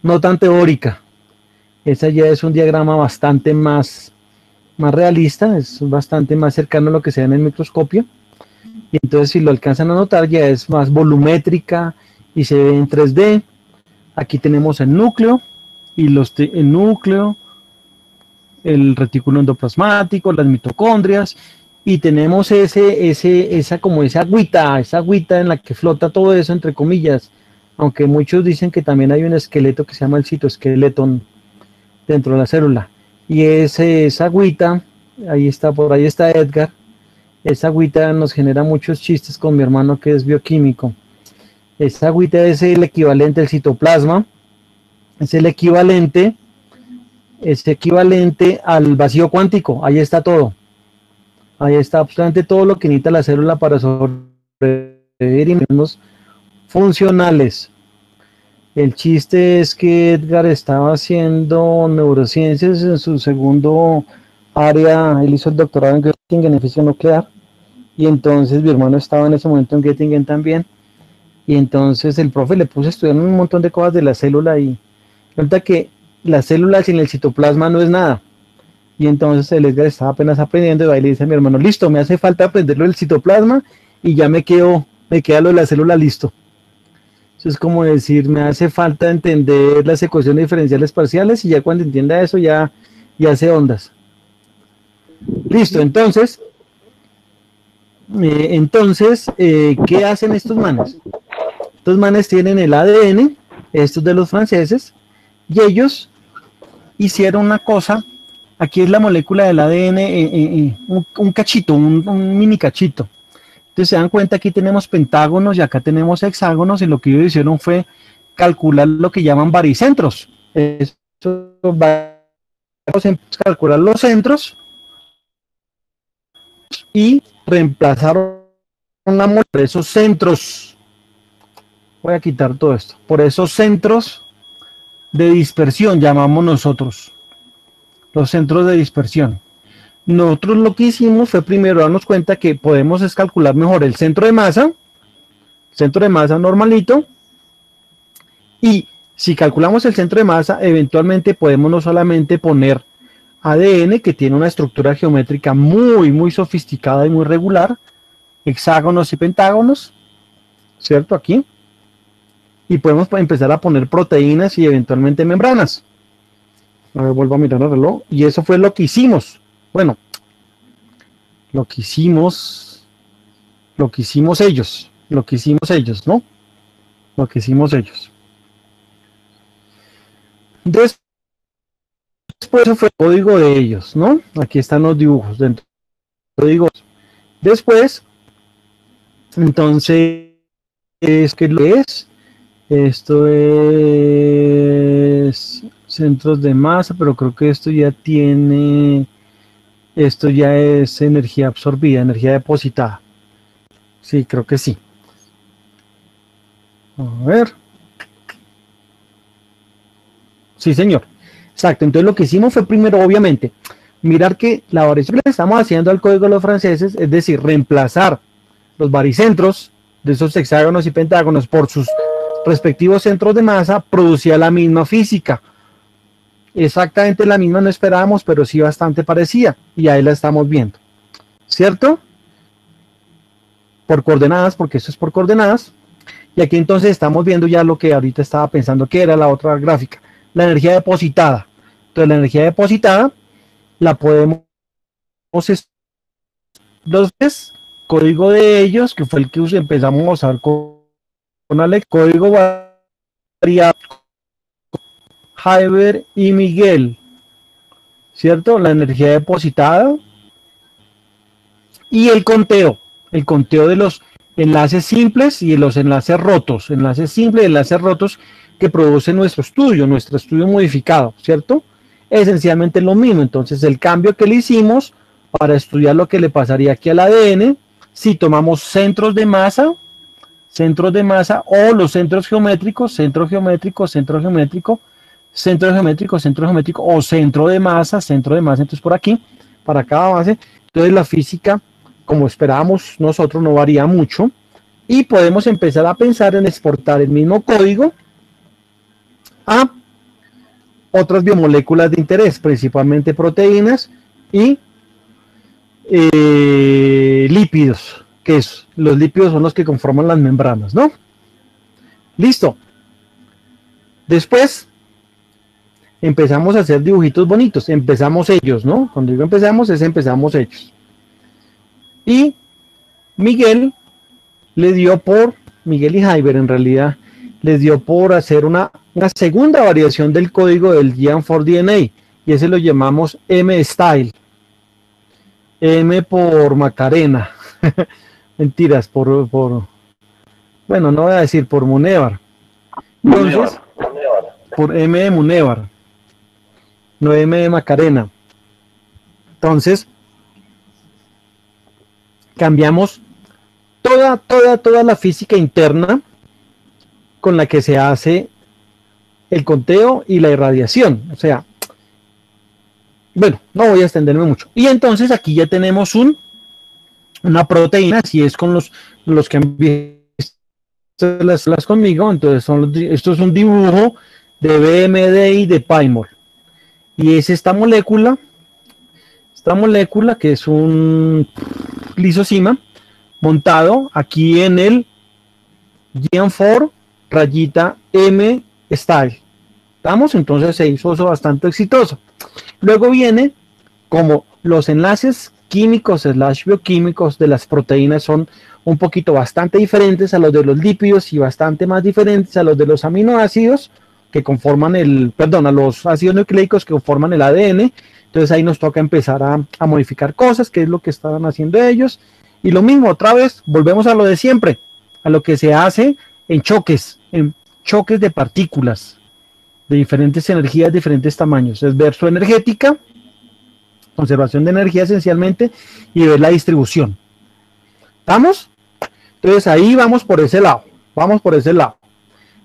no tan teórica. Esa ya es un diagrama bastante más realista, es bastante más cercano a lo que se ve en el microscopio. Y entonces, si lo alcanzan a notar, ya es más volumétrica y se ve en 3D. Aquí tenemos el núcleo, el retículo endoplasmático, las mitocondrias, y tenemos esa agüita en la que flota todo eso, entre comillas, aunque muchos dicen que también hay un esqueleto que se llama el citoesqueleto dentro de la célula, y esa agüita, por ahí está Edgar, esa agüita nos genera muchos chistes con mi hermano que es bioquímico. Esa agüita es el equivalente al citoplasma, es equivalente al vacío cuántico. Ahí está todo. Ahí está absolutamente todo lo que necesita la célula para sobrevivir y mecanismos funcionales. El chiste es que Edgar estaba haciendo neurociencias en su segundo área. Él hizo el doctorado en Göttingen, en física nuclear, y entonces mi hermano estaba en ese momento en Göttingen también, y entonces el profe le puso a estudiar un montón de cosas de la célula, y resulta que la célula sin el citoplasma no es nada. Y entonces el Edgar estaba apenas aprendiendo, y ahí le dice a mi hermano: listo, me hace falta aprenderlo del citoplasma y ya me queda lo de la célula listo. Eso es como decir, me hace falta entender las ecuaciones diferenciales parciales, y ya cuando entienda eso ya hace ondas. Listo, entonces, ¿qué hacen estos manes? Estos manes tienen el ADN, estos de los franceses, y ellos hicieron una cosa. Aquí es la molécula del ADN, un cachito, un mini cachito. Entonces se dan cuenta, aquí tenemos pentágonos y acá tenemos hexágonos, y lo que ellos hicieron fue calcular lo que llaman baricentros. Calcular los centros y reemplazaron la molécula por esos centros. Voy a quitar todo esto. Por esos centros de dispersión, llamamos nosotros. Los centros de dispersión. Nosotros lo que hicimos fue primero darnos cuenta que podemos calcular mejor el centro de masa normalito, y si calculamos el centro de masa, eventualmente podemos no solamente poner ADN, que tiene una estructura geométrica muy, muy sofisticada y muy regular, hexágonos y pentágonos, ¿cierto? Aquí. Y podemos empezar a poner proteínas y eventualmente membranas. A ver, vuelvo a mirar el reloj. Y eso fue lo que hicimos. Bueno, lo que hicimos ellos, ¿no? Lo que hicimos ellos. Después eso fue el código de ellos, ¿no? Aquí están los dibujos dentro del código. Después, entonces, ¿qué lo es? Esto es centros de masa, pero creo que esto ya es energía absorbida, energía depositada. Sí, creo que sí. A ver. Sí, señor. Exacto. Entonces lo que hicimos fue primero, obviamente, mirar que la variación que le estamos haciendo al código de los franceses, es decir, reemplazar los baricentros de esos hexágonos y pentágonos por sus respectivos centros de masa, producía la misma física. Exactamente la misma no esperábamos, pero sí bastante parecida, y ahí la estamos viendo, ¿cierto? Por coordenadas, porque eso es por coordenadas. Y aquí entonces estamos viendo ya lo que ahorita estaba pensando que era la otra gráfica. la energía depositada. Entonces la energía depositada la podemos los código de ellos, que fue el que empezamos a usar con Alex, código variable, Jaiber y Miguel, ¿cierto? La energía depositada y el conteo de los enlaces simples y de los enlaces rotos, enlaces simples y enlaces rotos que produce nuestro estudio modificado, ¿cierto? Esencialmente lo mismo. Entonces el cambio que le hicimos para estudiar lo que le pasaría aquí al ADN, si tomamos centros de masa o los centros geométricos, centro geométrico, centro geométrico, centro geométrico, centro geométrico o centro de masa, entonces por aquí, para cada base. Entonces la física, como esperábamos nosotros, no varía mucho y podemos empezar a pensar en exportar el mismo código a otras biomoléculas de interés, principalmente proteínas y lípidos, que los lípidos son los que conforman las membranas, ¿no? Listo. Después empezamos a hacer dibujitos bonitos, empezamos ellos, ¿no? Cuando digo empezamos, empezamos ellos. Y Miguel y Jaiber en realidad, les dio por hacer una segunda variación del código del Gian4DNA, y ese lo llamamos M-Style. M por Macarena. Mentiras, bueno, no voy a decir por Munevar. Entonces, por M de Munevar, no M de Macarena. Entonces, cambiamos toda la física interna con la que se hace el conteo y la irradiación. O sea, bueno, no voy a extenderme mucho. Y entonces aquí ya tenemos una proteína, si es con los que han visto las conmigo, entonces esto es un dibujo de BMD y de Pymol. Y es esta molécula que es un lisosima montado aquí en el Gian4 rayita M style. ¿Estamos? Entonces se hizo eso bastante exitoso. Luego viene como los enlaces químicos / bioquímicos de las proteínas son un poquito bastante diferentes a los de los lípidos y bastante más diferentes a los de los aminoácidos que conforman a los ácidos nucleicos que conforman el ADN. Entonces ahí nos toca empezar a modificar cosas, que es lo que estaban haciendo ellos. Y lo mismo, otra vez, volvemos a lo de siempre, a lo que se hace en choques de partículas de diferentes energías, diferentes tamaños. Es ver su energética, conservación de energía esencialmente, y ver la distribución. ¿Estamos? Entonces ahí vamos por ese lado.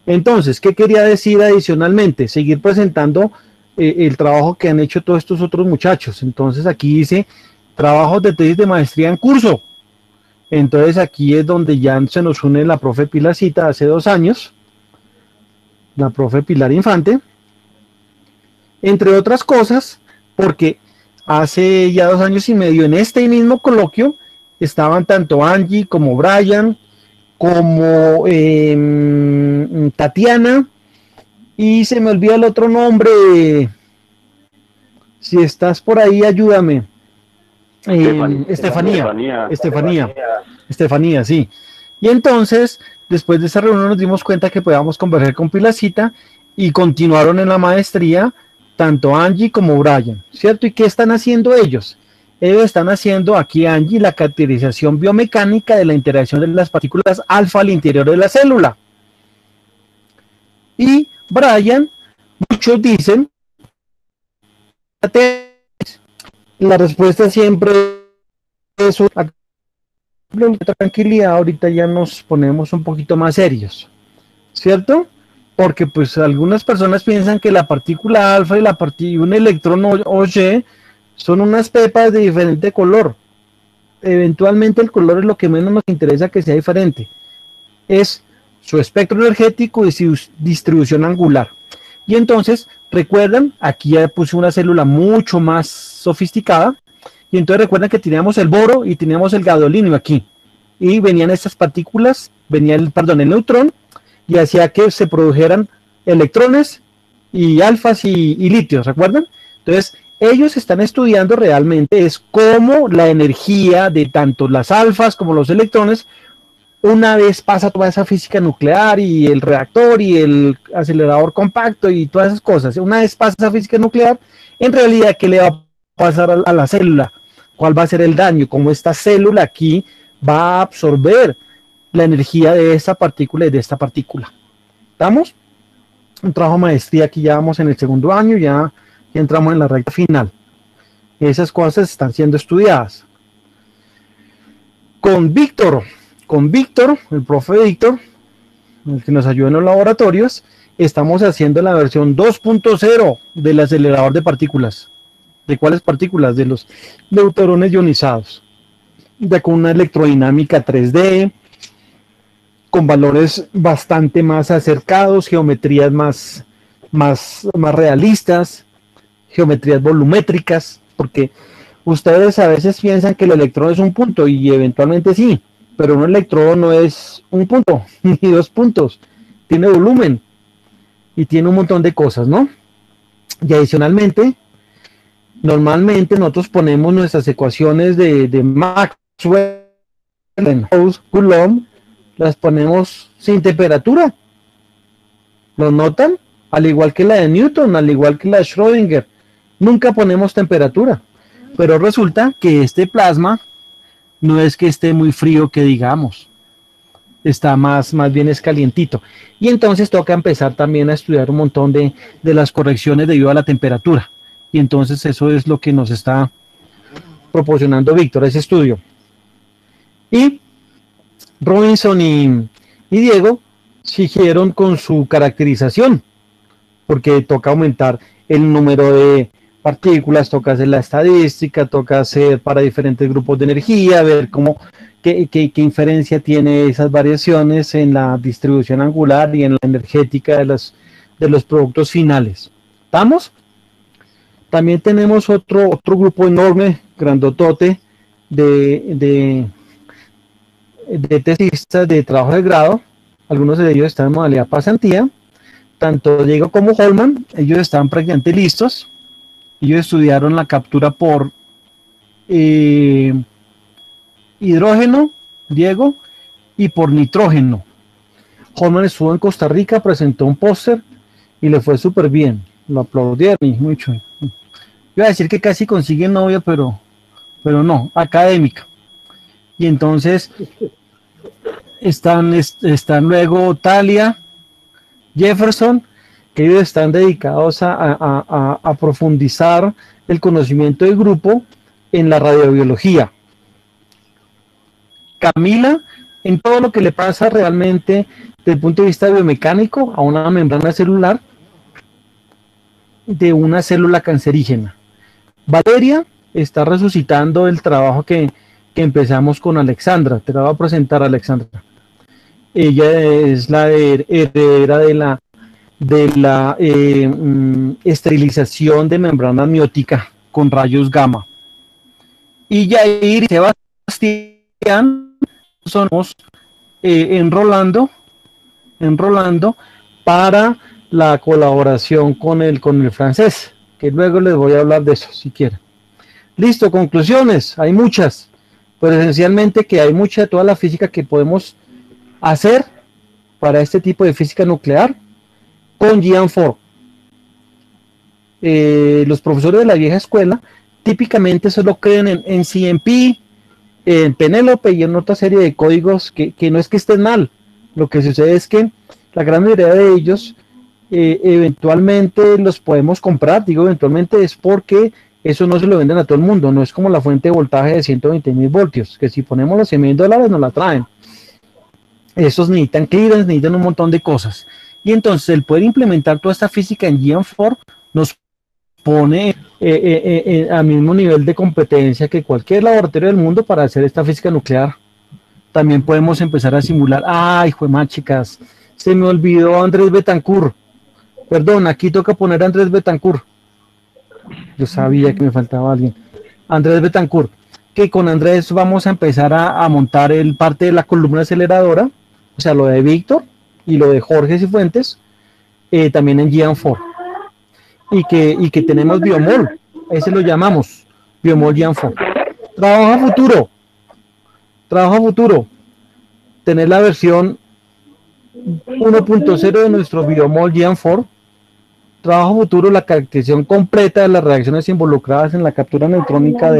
Entonces, ¿qué quería decir adicionalmente? Seguir presentando el trabajo que han hecho todos estos otros muchachos. Entonces aquí dice trabajos de tesis de maestría en curso. Entonces aquí es donde ya se nos une la profe Pilarcita hace 2 años, la profe Pilar Infante, entre otras cosas, porque hace ya 2 años y medio en este mismo coloquio estaban tanto Angie como Brian, como Tatiana, y se me olvida el otro nombre. Si estás por ahí, ayúdame. Estefanía, sí. Y entonces, después de esa reunión nos dimos cuenta que podíamos converger con Pilarcita y continuaron en la maestría tanto Angie como Brian, ¿cierto? ¿Y qué están haciendo ellos? Ellos están haciendo aquí, Angie, la caracterización biomecánica de la interacción de las partículas alfa al interior de la célula. Y Brian, muchos dicen, la respuesta siempre es tranquilidad. Ahorita ya nos ponemos un poquito más serios, ¿cierto? Porque pues algunas personas piensan que la partícula alfa y un electrón o Y son unas pepas de diferente color. Eventualmente el color es lo que menos nos interesa que sea diferente. Es su espectro energético y su distribución angular. Y entonces, recuerdan, aquí ya puse una célula mucho más sofisticada. Y entonces recuerdan que teníamos el boro y teníamos el gadolinio aquí. Y venían estas partículas, venía el neutrón, y hacía que se produjeran electrones y alfas y litios, ¿recuerdan? Entonces, ellos están estudiando realmente es cómo la energía de tanto las alfas como los electrones, una vez pasa toda esa física nuclear y el reactor y el acelerador compacto y todas esas cosas, una vez pasa esa física nuclear, en realidad, ¿qué le va a pasar a la célula? ¿Cuál va a ser el daño? ¿Cómo esta célula aquí va a absorber la energía de esta partícula y de esta partícula? ¿Estamos? Un trabajo de maestría, aquí ya vamos en el segundo año, ya entramos en la recta final. Esas cosas están siendo estudiadas. Con Víctor, el profe Víctor, el que nos ayuda en los laboratorios, estamos haciendo la versión 2.0 del acelerador de partículas. ¿De cuáles partículas? De los neutrones ionizados. Ya con una electrodinámica 3D, con valores bastante más acercados, geometrías más realistas, geometrías volumétricas, porque ustedes a veces piensan que el electrón es un punto y eventualmente sí, pero un electrón no es un punto ni dos puntos, tiene volumen y tiene un montón de cosas, ¿no? Y adicionalmente, normalmente nosotros ponemos nuestras ecuaciones de Maxwell, Coulomb, las ponemos sin temperatura. ¿Lo notan? Al igual que la de Newton, al igual que la de Schrödinger, nunca ponemos temperatura. Pero resulta que este plasma no es que esté muy frío que digamos, está más bien es calientito. Y entonces toca empezar también a estudiar un montón de las correcciones debido a la temperatura. Y entonces eso es lo que nos está proporcionando Víctor, ese estudio. Y Robinson y Diego siguieron con su caracterización, porque toca aumentar el número de partículas, toca hacer la estadística, toca hacer para diferentes grupos de energía, ver qué inferencia tiene esas variaciones en la distribución angular y en la energética de los productos finales. ¿Estamos? También tenemos otro grupo enorme, grandotote, de tesistas de trabajo de grado. Algunos de ellos están en modalidad pasantía. Tanto Diego como Holman, ellos están prácticamente listos. Ellos estudiaron la captura por hidrógeno, Diego, y por nitrógeno. Holman estuvo en Costa Rica, presentó un póster y le fue súper bien. Lo aplaudieron y mucho. Iba a decir que casi consigue novia, pero no, académica. Y entonces están luego Talia, Jefferson, que ellos están dedicados a profundizar el conocimiento del grupo en la radiobiología. Camila, en todo lo que le pasa realmente desde el punto de vista biomecánico a una membrana celular de una célula cancerígena. Valeria está resucitando el trabajo que empezamos con Alexandra. Te la voy a presentar, Alexandra. Ella es la heredera de la esterilización de membrana amniótica con rayos gamma. Y Jair y Sebastián somos enrolando para la colaboración con el francés, que luego les voy a hablar de eso si quieren. Listo, conclusiones, hay muchas, pero esencialmente que hay mucha de toda la física que podemos hacer para este tipo de física nuclear con GeM4. Los profesores de la vieja escuela típicamente solo creen en CMP, en Penélope y en otra serie de códigos que no es que estén mal. Lo que sucede es que la gran mayoría de ellos eventualmente los podemos comprar. Digo eventualmente es porque eso no se lo venden a todo el mundo. No es como la fuente de voltaje de 120.000 voltios, que si ponemos los $100.000 nos la traen. Esos necesitan clearance, necesitan un montón de cosas. Y entonces el poder implementar toda esta física en GeM4 nos pone al mismo nivel de competencia que cualquier laboratorio del mundo para hacer esta física nuclear. También podemos empezar a simular. ¡Ay, juemá, chicas! Se me olvidó Andrés Betancourt. Perdón, aquí toca poner a Andrés Betancourt. Yo sabía que me faltaba alguien. Andrés Betancourt. Que con Andrés vamos a empezar a montar el parte de la columna aceleradora. O sea, lo de Víctor y lo de Jorge Cifuentes. También en GeM4. y que tenemos biomol, ese lo llamamos biomol Gianfor. Trabajo a futuro, tener la versión 1.0 de nuestro biomol Gianfor. Trabajo futuro, la caracterización completa de las reacciones involucradas en la captura neutrónica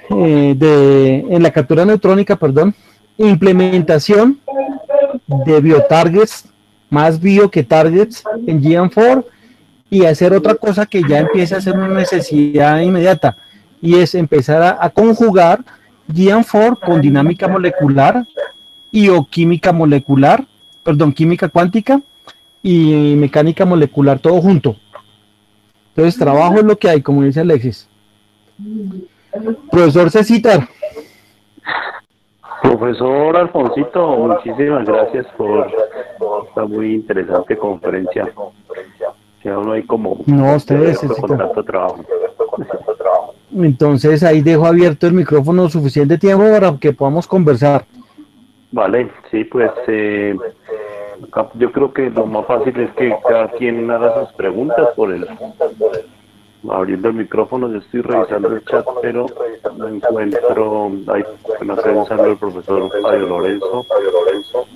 en la captura neutrónica, perdón, implementación de biotargets, más bio que targets en Gianfor, y hacer otra cosa que ya empieza a ser una necesidad inmediata, y es empezar a conjugar Gianfor con dinámica molecular y o química molecular, perdón, química cuántica y mecánica molecular, todo junto. Entonces, trabajo es lo que hay, como dice Alexis. Profesor Cecitar. Profesor Alfonsito, muchísimas gracias por esta muy interesante conferencia. Que aún no hay como no, ustedes con tanto trabajo. Entonces ahí dejo abierto el micrófono suficiente tiempo para que podamos conversar. Vale, sí, pues yo creo que lo más fácil es que cada quien haga sus preguntas abriendo el micrófono. Yo estoy revisando el chat, pero no encuentro. Ahí no estoy usando el profesor Fabio Lorenzo.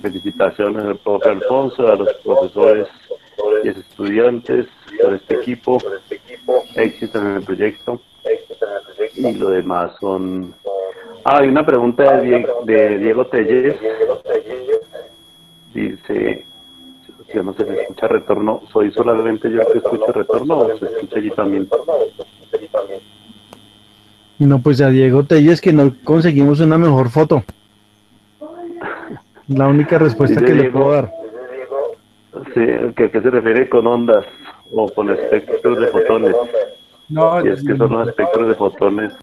Felicitaciones al profe Alfonso, a los profesores y a los estudiantes por este equipo. Éxito en el proyecto. Y lo demás son... hay una pregunta de Diego Telles. Dice... yo no sé si escucha retorno. ¿Soy solamente yo el que escucho retorno o se escucha allí también? No, pues a Diego Telles que no conseguimos una mejor foto. La única respuesta que Diego, le puedo dar. Sí, ¿qué se refiere con ondas o con espectros de fotones? No, y es que son los espectros de fotones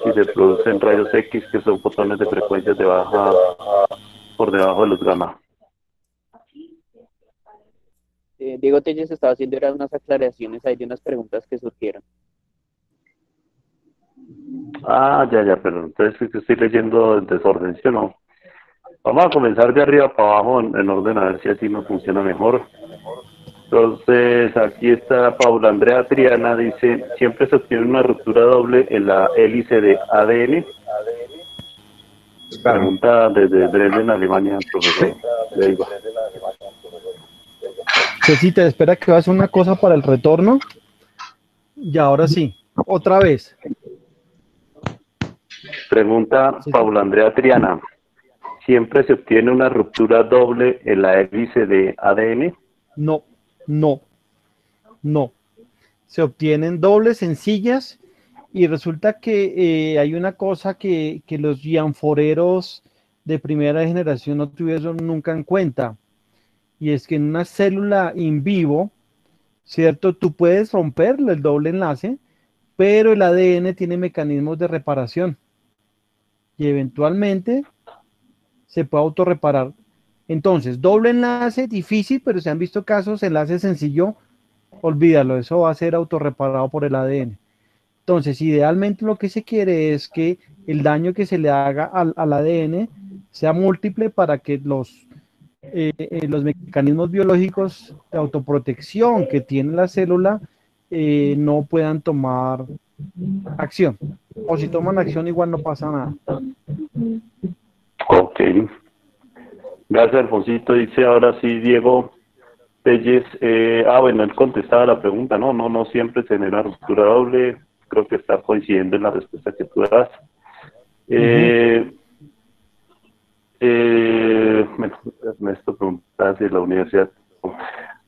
y se producen rayos X, que son fotones de frecuencias de baja por debajo de los gamma. Diego Telles estaba haciendo unas aclaraciones ahí de unas preguntas que surgieron. Ya, pero entonces estoy leyendo en desorden, ¿sí o no? Vamos a comenzar de arriba para abajo en orden a ver si así nos funciona mejor. Entonces, aquí está Paula Andrea Triana, dice, ¿siempre se obtiene una ruptura doble en la hélice de ADN? Pregunta desde Dresden, Alemania, profesor Leiva. Cecita, espera que vas a hacer una cosa para el retorno. Y ahora sí, otra vez. Pregunta Paula Andrea Triana, ¿siempre se obtiene una ruptura doble en la hélice de ADN? No. Se obtienen dobles sencillas y resulta que hay una cosa que los gianforeros de primera generación no tuvieron nunca en cuenta, y es que en una célula in vivo, ¿cierto? Tú puedes romper el doble enlace, pero el ADN tiene mecanismos de reparación y eventualmente se puede autorreparar. Entonces, doble enlace, difícil, pero se han visto casos, enlace sencillo, olvídalo, eso va a ser autorreparado por el ADN. Entonces, idealmente lo que se quiere es que el daño que se le haga al ADN sea múltiple para que los mecanismos biológicos de autoprotección que tiene la célula no puedan tomar acción. O si toman acción, igual no pasa nada. Ok. Gracias, Alfonsito. Dice ahora sí, Diego Telles. Bueno, él contestaba la pregunta. No siempre se genera ruptura doble. Creo que está coincidiendo en la respuesta que tú das. Bueno, Ernesto pregunta de la universidad.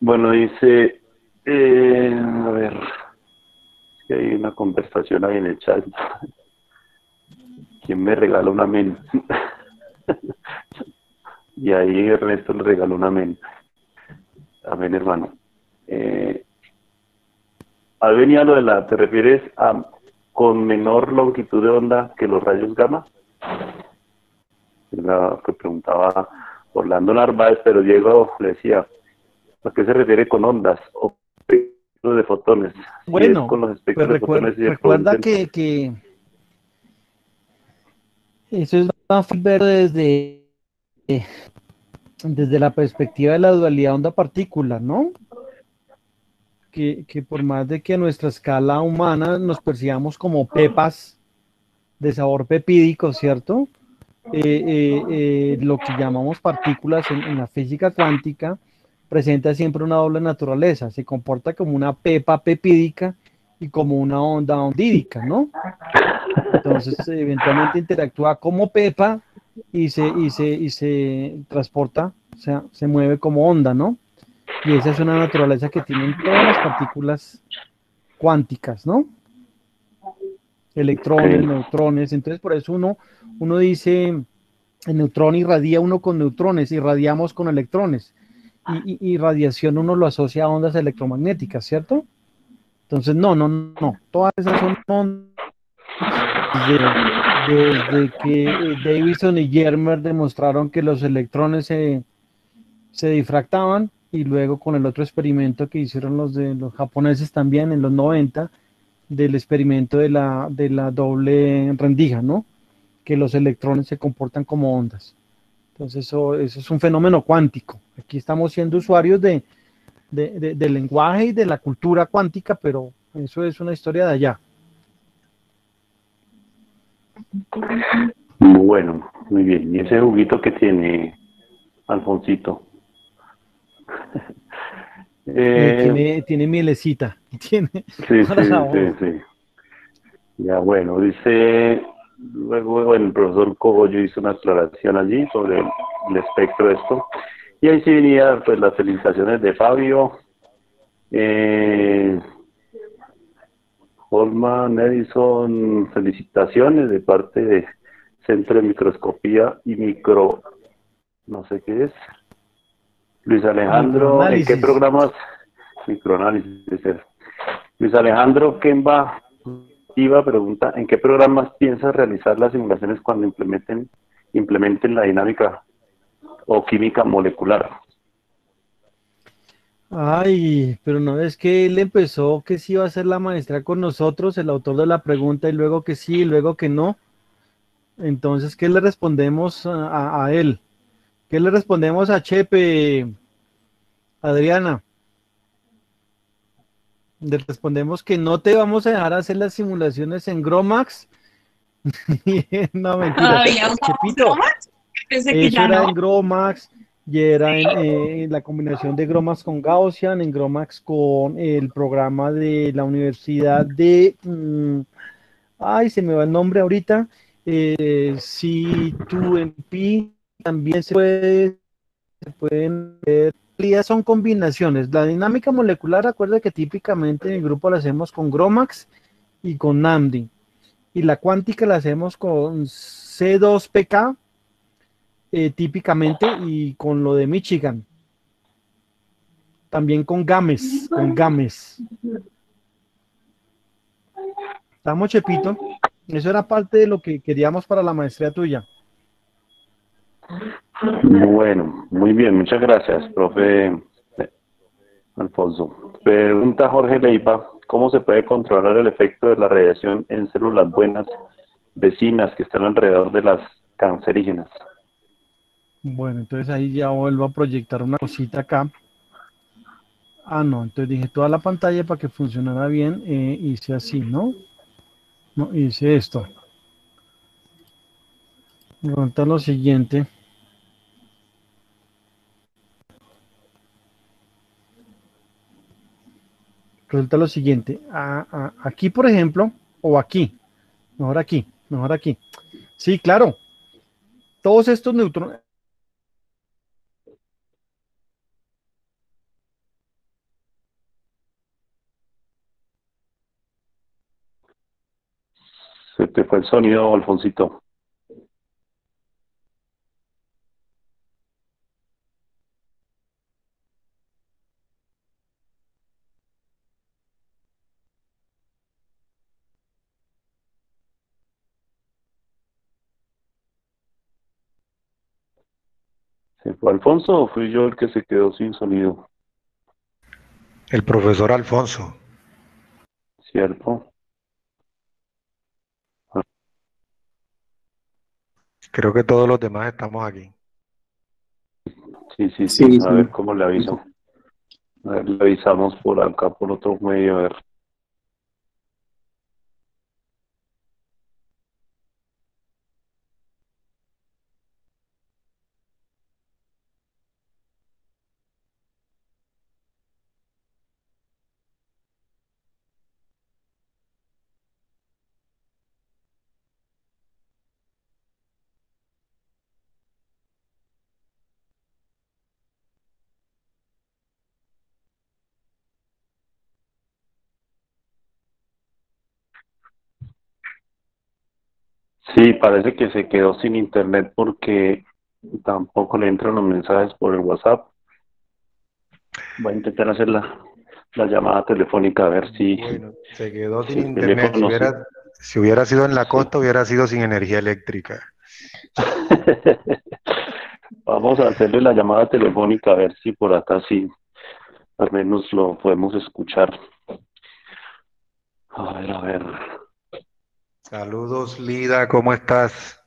Bueno, dice, a ver, es que hay una conversación ahí en el chat. ¿Quién me regala una men? Y ahí Ernesto le regaló una men. Amén, hermano. Ahí venía lo de ¿te refieres a con menor longitud de onda que los rayos gamma? La que preguntaba Orlando Narváez, pero Diego le decía, ¿a qué se refiere con ondas o espectros de fotones? Bueno, si es con los espectros pues de fotones recuerda que eso es más ver desde la perspectiva de la dualidad onda-partícula, ¿no? que por más de que a nuestra escala humana nos percibamos como pepas de sabor pepídico, ¿cierto? Lo que llamamos partículas en la física cuántica presenta siempre una doble naturaleza, se comporta como una pepa pepídica y como una onda ondídica, ¿no? Entonces, eventualmente interactúa como pepa y se transporta, o sea, se mueve como onda, ¿no? Y esa es una naturaleza que tienen todas las partículas cuánticas, ¿no? Electrones, Ok. neutrones. Entonces, por eso uno dice, el neutrón irradia uno con neutrones, irradiamos con electrones. Y radiación uno lo asocia a ondas electromagnéticas, ¿cierto? Entonces, no, no, no. Todas esas son ondas desde que Davidson y Germer demostraron que los electrones se difractaban y luego con el otro experimento que hicieron los japoneses también en los 90 del experimento de la doble rendija, ¿no? Que los electrones se comportan como ondas. Entonces eso es un fenómeno cuántico. Aquí estamos siendo usuarios del lenguaje y de la cultura cuántica, pero eso es una historia de allá. Bueno, muy bien. ¿Y ese juguito que tiene Alfonsito? Eh, Tiene mielecita, tiene sí, para la sí, sí, voz. sí. Ya, bueno, dice, luego bueno, el profesor Cogollo hizo una aclaración allí sobre el espectro de esto. Y ahí sí venía pues las felicitaciones de Fabio, eh, Holman, Edison, felicitaciones de parte de Centro de Microscopía y Micro, no sé qué es. Luis Alejandro, ¿en qué Microanálisis. programas? Microanálisis. Dice. Luis Alejandro Kemba Iba pregunta, ¿en qué programas piensas realizar las simulaciones cuando implementen la dinámica o química molecular? Ay, pero no es que él empezó que sí iba a hacer la maestría con nosotros, el autor de la pregunta, y luego que sí, y luego que no. Entonces, ¿qué le respondemos a él? ¿Qué le respondemos a Chepe, Adriana? Le respondemos que no te vamos a dejar hacer las simulaciones en Gromax. No, mentiras. ¿Todavía usamos Chepito, bromas? Pensé que eso ya era no. en Gromax y era en la combinación de Gromax con Gaussian, en Gromax con el programa de la Universidad de... ay, se me va el nombre ahorita. C2MP también se pueden ver. En realidad son combinaciones. La dinámica molecular, acuerda que típicamente en el grupo la hacemos con Gromax y con NAMD. Y la cuántica la hacemos con C2PK típicamente y con lo de Michigan. También con GAMES, con GAMES. ¿Estamos, Chepito? Eso era parte de lo que queríamos para la maestría tuya. Bueno, muy bien, muchas gracias, profe Alfonso. Pregunta Jorge Leiva, ¿cómo se puede controlar el efecto de la radiación en células buenas vecinas que están alrededor de las cancerígenas? Bueno, entonces ahí ya vuelvo a proyectar una cosita acá. Ah, no, entonces dije toda la pantalla para que funcionara bien. Hice así, ¿no? No, hice esto. Pregunta lo siguiente. Resulta lo siguiente. Aquí, por ejemplo, o aquí. Mejor aquí, mejor aquí. Sí, claro. Todos estos neutrones. Se te fue el sonido, Alfonsito. ¿Se fue Alfonso o fui yo el que se quedó sin sonido? El profesor Alfonso. ¿Cierto? Creo que todos los demás estamos aquí. Sí, sí, sí. Sí, A ver sí. cómo le aviso. A ver, revisamos por acá, por otro medio, a ver. Sí, parece que se quedó sin internet porque tampoco le entran los mensajes por el WhatsApp. Voy a intentar hacer la llamada telefónica a ver Bueno, se quedó si sin el internet. teléfono sí. Si hubiera sido en la Sí. costa, hubiera sido sin energía eléctrica. Vamos a hacerle la llamada telefónica a ver si por acá sí, al menos lo podemos escuchar. A ver. Saludos, Lida, ¿cómo estás?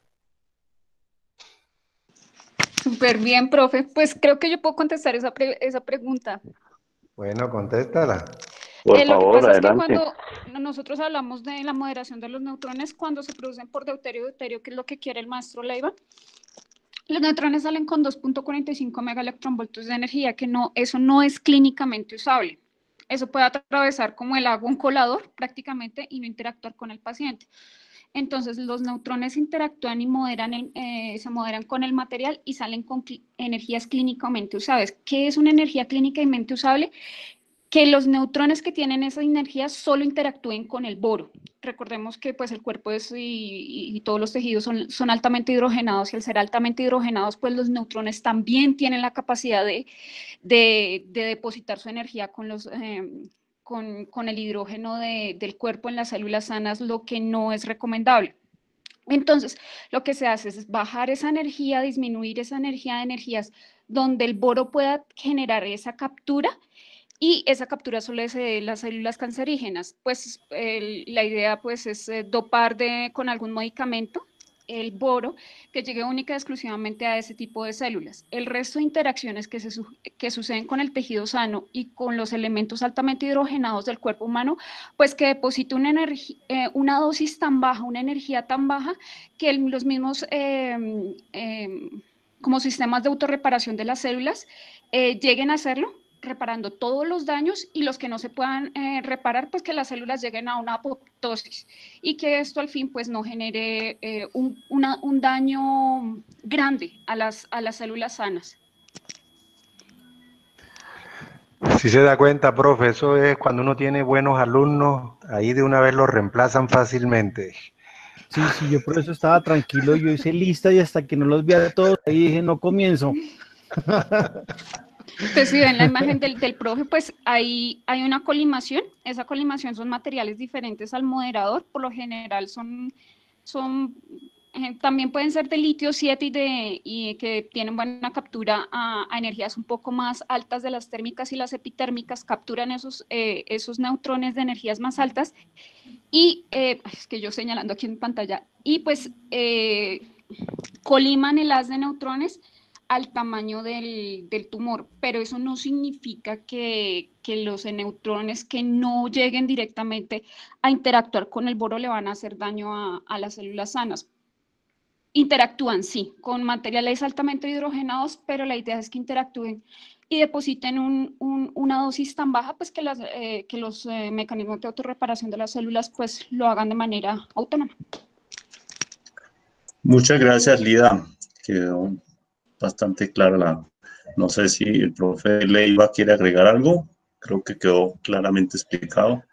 Súper bien, profe. Pues creo que yo puedo contestar esa pregunta. Bueno, contéstala. Por Lo que favor, pasa es que adelante. cuando nosotros hablamos de la moderación de los neutrones, cuando se producen por deuterio y deuterio, que es lo que quiere el maestro Leiva, los neutrones salen con 2.45 megaelectronvoltios de energía, que no, eso no es clínicamente usable. Eso puede atravesar como el agua un colador prácticamente y no interactuar con el paciente. Entonces, los neutrones interactúan y se moderan con el material y salen con energías clínicamente usables. ¿Qué es una energía clínicamente usable? Que los neutrones que tienen esa energía solo interactúen con el boro. Recordemos que pues, el cuerpo y todos los tejidos son altamente hidrogenados y al ser altamente hidrogenados, pues los neutrones también tienen la capacidad de depositar su energía con el hidrógeno del cuerpo en las células sanas, lo que no es recomendable. Entonces, lo que se hace es bajar esa energía, disminuir esa energía de energías donde el boro pueda generar esa captura y esa captura solo es de las células cancerígenas. Pues la idea pues es dopar con algún medicamento el boro que llegue única y exclusivamente a ese tipo de células. El resto de interacciones que suceden con el tejido sano y con los elementos altamente hidrogenados del cuerpo humano, pues que deposite una dosis tan baja, una energía tan baja, que los mismos como sistemas de autorreparación de las células lleguen a hacerlo, reparando todos los daños y los que no se puedan reparar, pues que las células lleguen a una apoptosis y que esto al fin pues no genere un daño grande a las células sanas. Si se da cuenta, profe, eso es cuando uno tiene buenos alumnos, ahí de una vez los reemplazan fácilmente. Sí, sí, yo por eso estaba tranquilo, yo hice lista y hasta que no los vi a todos, ahí dije, no comienzo. Entonces, si ven la imagen del profe, pues ahí hay una colimación. Esa colimación son materiales diferentes al moderador. Por lo general también pueden ser de litio 7 y que tienen buena captura a energías un poco más altas de las térmicas y las epitérmicas, capturan esos neutrones de energías más altas. Y es que yo señalando aquí en pantalla, y pues coliman el haz de neutrones al tamaño del tumor, pero eso no significa que los neutrones que no lleguen directamente a interactuar con el boro le van a hacer daño a las células sanas. Interactúan, sí, con materiales altamente hidrogenados, pero la idea es que interactúen y depositen una dosis tan baja, pues que los mecanismos de autorreparación de las células pues lo hagan de manera autónoma. Muchas gracias, Lida. Quedó bastante clara No sé si el profe Leiva quiere agregar algo. Creo que quedó claramente explicado.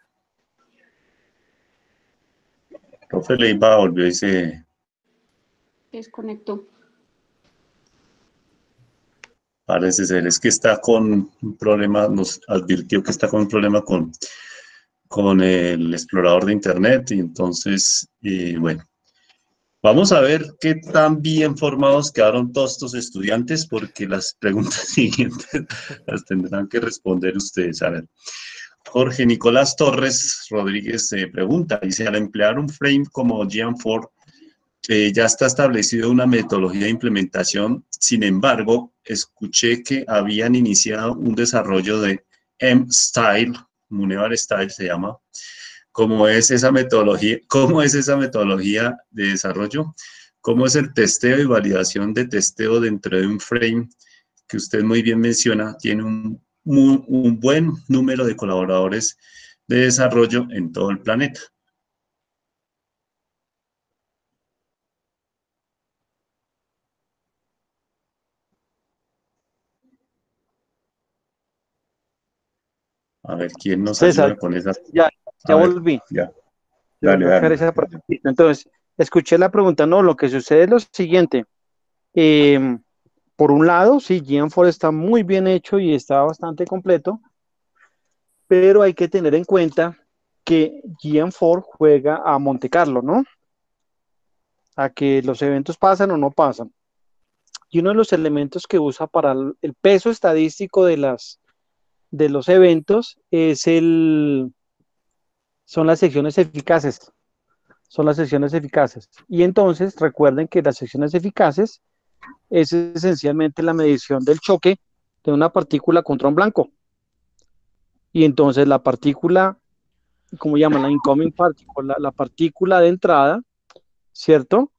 El profe Leiva volvió y se Desconectó. parece ser. Es que está con un problema, nos advirtió que está con un problema con el explorador de Internet. Y entonces, bueno. Vamos a ver qué tan bien formados quedaron todos estos estudiantes, porque las preguntas siguientes las tendrán que responder ustedes. A ver, Jorge Nicolás Torres Rodríguez pregunta, dice, al emplear un frame como Geant4, ya está establecido una metodología de implementación. Sin embargo, escuché que habían iniciado un desarrollo de M-Style, Munevar Style se llama. ¿Cómo es esa metodología de desarrollo? ¿Cómo es el testeo y validación de testeo dentro de un frame que usted muy bien menciona? Tiene un buen número de colaboradores de desarrollo en todo el planeta. A ver, ¿quién nos César, ayuda con esa? ya A ver, volví. ya. Yo Dale, volví a dale. esa partecita. Entonces, escuché la pregunta, no, lo que sucede es lo siguiente. Por un lado, sí, GM4 está muy bien hecho y está bastante completo, pero hay que tener en cuenta que GM4 juega a Monte Carlo, ¿no? A que los eventos pasan o no pasan. Y uno de los elementos que usa para el peso estadístico de los eventos son las secciones eficaces. Son las secciones eficaces. Y entonces recuerden que las secciones eficaces es esencialmente la medición del choque de una partícula contra un blanco. Y entonces la partícula, como llaman la incoming particle, la partícula de entrada, ¿cierto?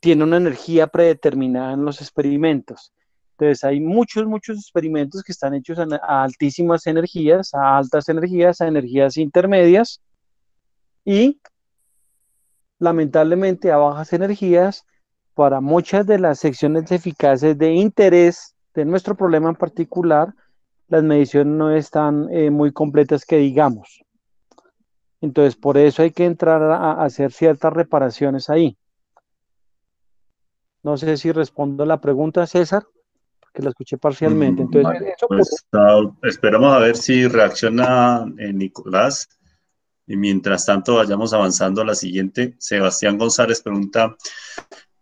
Tiene una energía predeterminada en los experimentos. Entonces hay muchos experimentos que están hechos a altísimas energías, a altas energías, a energías intermedias y lamentablemente a bajas energías para muchas de las secciones eficaces de interés de nuestro problema en particular, las mediciones no están muy completas que digamos. Entonces, por eso hay que entrar a hacer ciertas reparaciones ahí. No sé si respondo a la pregunta, César, porque la escuché parcialmente. Entonces, Vale, eso pues esperamos a ver si reacciona Nicolás. Y mientras tanto vayamos avanzando a la siguiente. Sebastián González pregunta,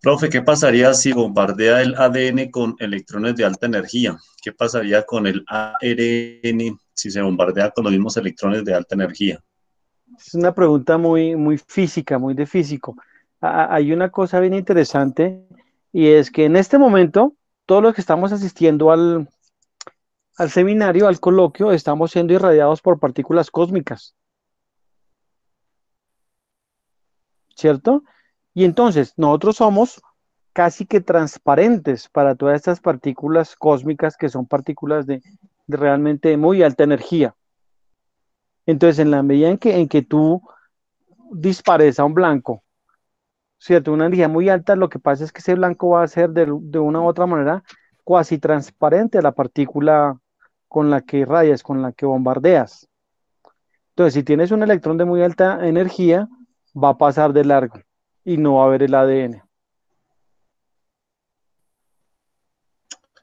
profe, ¿qué pasaría si bombardea el ADN con electrones de alta energía? ¿Qué pasaría con el ARN si se bombardea con los mismos electrones de alta energía? es una pregunta muy física, muy de físico. Hay una cosa bien interesante y es que en este momento, todos los que estamos asistiendo al seminario, al coloquio, estamos siendo irradiados por partículas cósmicas, ¿cierto? Y entonces nosotros somos casi que transparentes para todas estas partículas cósmicas que son partículas de realmente muy alta energía. Entonces, en la medida en que tú dispares a un blanco, ¿cierto? Una energía muy alta, lo que pasa es que ese blanco va a ser de una u otra manera cuasi transparente a la partícula con la que irradias, con la que bombardeas. Entonces, si tienes un electrón de muy alta energía, va a pasar de largo y no va a haber el ADN.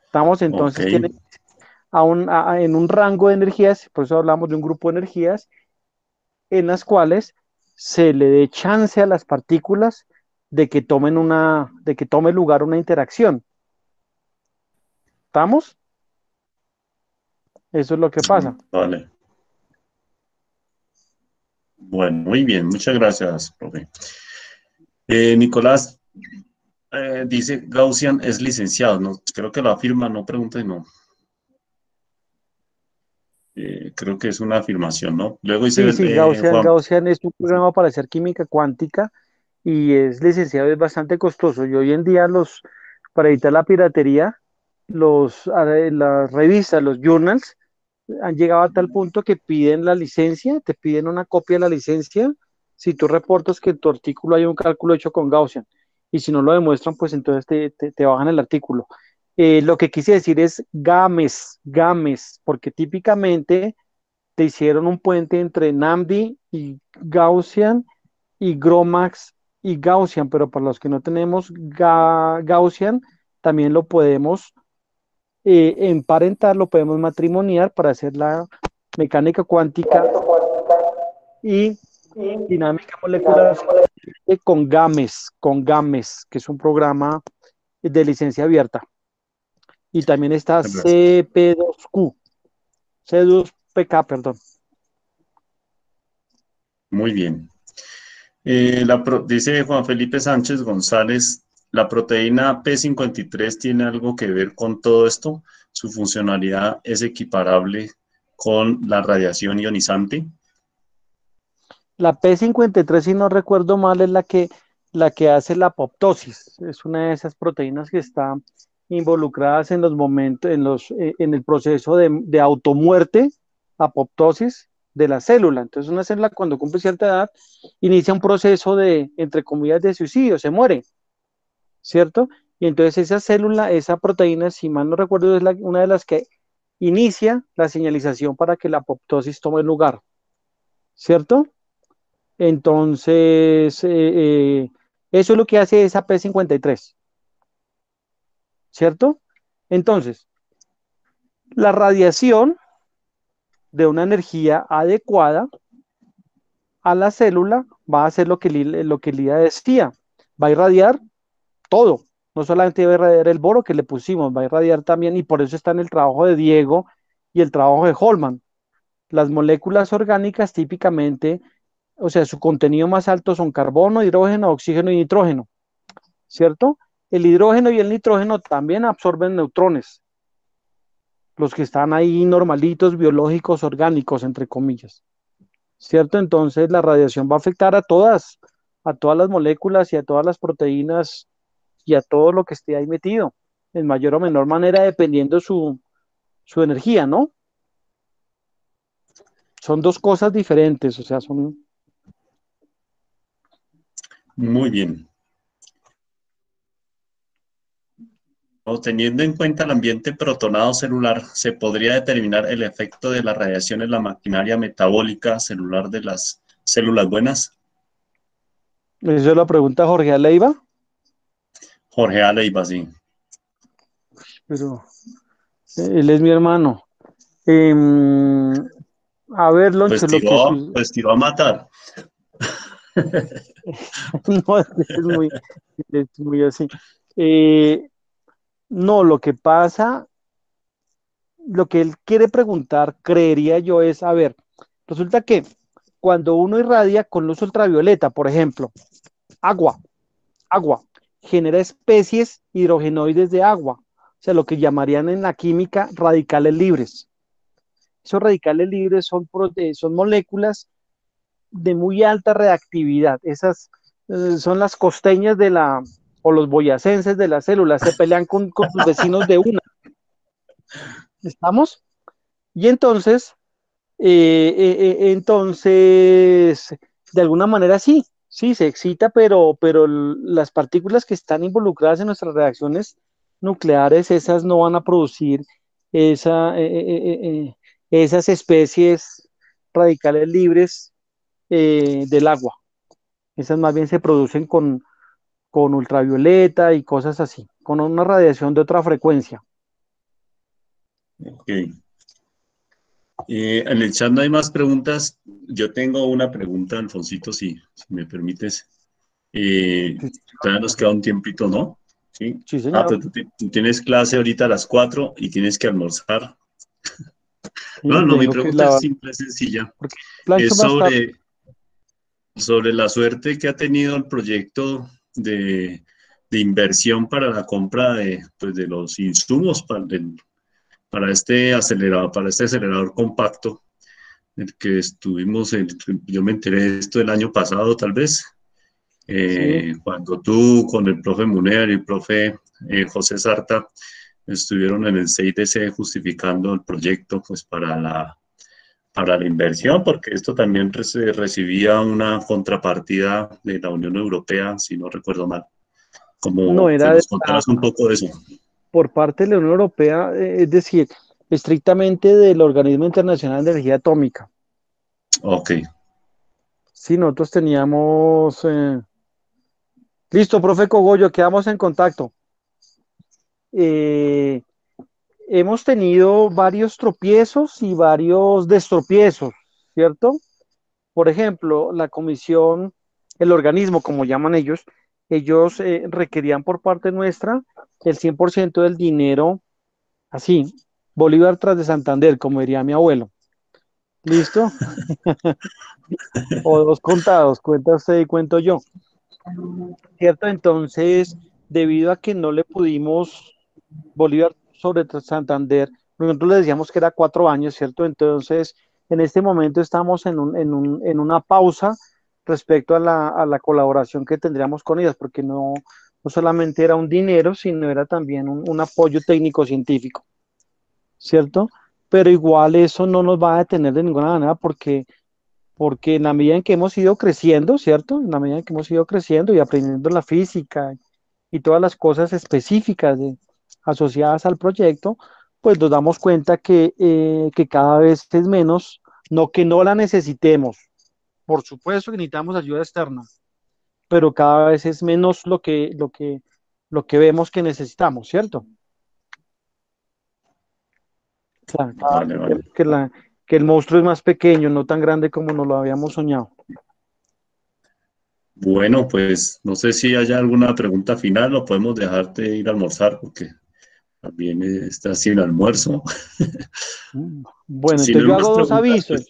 Estamos Ok, entonces, tiene en un rango de energías, por eso hablamos de un grupo de energías, en las cuales se le dé chance a las partículas de que tome lugar una interacción. ¿Estamos? Eso es lo que pasa. vale. Bueno, muy bien, muchas gracias, profe. Nicolás dice, Gaussian es licenciado, ¿no? Creo que lo afirma, no pregunta y no. Creo que es una afirmación, ¿no? Luego dice Sí, Juan, Gaussian es un programa para hacer química cuántica y es licenciado, es bastante costoso. Y hoy en día para evitar la piratería, las revistas, los journals, han llegado a tal punto que piden la licencia, te piden una copia de la licencia si tú reportas que en tu artículo hay un cálculo hecho con Gaussian. Y si no lo demuestran, pues entonces te bajan el artículo. Lo que quise decir es games, porque típicamente te hicieron un puente entre NAMD y Gaussian y GROMACS y Gaussian, pero para los que no tenemos Gaussian, también lo podemos emparentar, lo podemos matrimoniar para hacer la mecánica cuántica y dinámica molecular con GAMES, que es un programa de licencia abierta. Y también está CP2Q, C2PK, perdón. muy bien. Dice Juan Felipe Sánchez González, ¿la proteína P53 tiene algo que ver con todo esto? ¿Su funcionalidad es equiparable con la radiación ionizante? La P53, si no recuerdo mal, es la que hace la apoptosis. Es una de esas proteínas que están involucradas en los momentos, en el proceso de automuerte, apoptosis de la célula. Entonces, una célula cuando cumple cierta edad inicia un proceso de, entre comillas, de suicidio, se muere, ¿cierto? Y entonces esa célula, esa proteína, si mal no recuerdo, es una de las que inicia la señalización para que la apoptosis tome lugar, ¿cierto? Entonces, eso es lo que hace esa P53, ¿cierto? Entonces, la radiación de una energía adecuada a la célula va a hacer lo que Lida decía, va a irradiar todo, no solamente va a irradiar el boro que le pusimos, va a irradiar también, y por eso está en el trabajo de Diego y el trabajo de Holman. Las moléculas orgánicas típicamente, o sea, su contenido más alto son carbono, hidrógeno, oxígeno y nitrógeno, ¿cierto? El hidrógeno y el nitrógeno también absorben neutrones, los que están ahí normalitos, biológicos, orgánicos, entre comillas, ¿cierto? Entonces la radiación va a afectar a todas las moléculas y a todas las proteínas y a todo lo que esté ahí metido, en mayor o menor manera, dependiendo su energía, ¿no? Son dos cosas diferentes, o sea, son... Muy bien. Teniendo en cuenta el ambiente protonado celular, ¿se podría determinar el efecto de la radiación en la maquinaria metabólica celular de las células buenas? Eso es la pregunta Jorge Aleiva, Jorge A. Leiva, sí. pero él es mi hermano. Em, a ver, Loncho, Pues tiró a matar. no, es muy así. Eh, no, lo que él quiere preguntar, creería yo, es, a ver, resulta que cuando uno irradia con luz ultravioleta, por ejemplo, agua, agua, genera especies hidrogenoides de agua, o sea, lo que llamarían en la química radicales libres. Esos radicales libres son moléculas de muy alta reactividad. Esas son las costeñas o los boyacenses de las células, se pelean con sus vecinos de una. ¿Estamos? Y entonces, de alguna manera sí, sí, se excita, pero las partículas que están involucradas en nuestras reacciones nucleares, esas no van a producir esa, esas especies radicales libres del agua. Esas más bien se producen con ultravioleta y cosas así, con una radiación de otra frecuencia. Ok. En el chat no hay más preguntas. Yo tengo una pregunta, Alfonsito, si me permites. Sí, Todavía nos queda un tiempito, ¿no? Sí. sí, Ah, señor. pero tú tienes clase ahorita a las 4 y tienes que almorzar. No, Sí, no, mi tengo que pregunta es lavar, simple, es sencilla. porque plancho Es más tarde. sobre la suerte que ha tenido el proyecto de inversión para la compra pues, de los insumos para este acelerador compacto, el que yo me enteré de esto el año pasado, tal vez, Sí, cuando tú con el profe Muner y el profe José Sarta estuvieron en el 6DC justificando el proyecto pues, para la inversión, porque esto también recibía una contrapartida de la Unión Europea, si no recuerdo mal. no Como que era nos contaras un poco de eso. por parte de la Unión Europea, es decir, estrictamente del Organismo Internacional de Energía Atómica. Ok. Sí, nosotros teníamos... Listo, profe Cogollo, quedamos en contacto. Eh, hemos tenido varios tropiezos y varios destropiezos, ¿cierto? Por ejemplo, la comisión, el organismo, como llaman ellos requerían por parte nuestra el 100% del dinero, así, Bolívar tras de Santander, como diría mi abuelo. ¿Listo? O dos contados, cuenta usted y cuento yo. ¿Cierto? Entonces, debido a que no le pudimos, Bolívar sobre Santander, nosotros le decíamos que era 4 años, ¿cierto? Entonces, en este momento estamos en una pausa respecto a la colaboración que tendríamos con ellas, porque no solamente era un dinero, sino era también un apoyo técnico-científico, ¿cierto? Pero igual eso no nos va a detener de ninguna manera porque en la medida en que hemos ido creciendo, ¿cierto? En la medida en que hemos ido creciendo y aprendiendo la física y todas las cosas específicas asociadas al proyecto, pues nos damos cuenta que cada vez es menos, no que no la necesitemos, por supuesto que necesitamos ayuda externa, pero cada vez es menos lo que vemos que necesitamos, ¿cierto? O sea, cada Vale, vez vale. vemos que el monstruo es más pequeño, no tan grande como nos lo habíamos soñado. Bueno, pues no sé si haya alguna pregunta final o podemos dejarte ir a almorzar porque también está sin almuerzo. Bueno, Si no entonces hay más preguntas, pues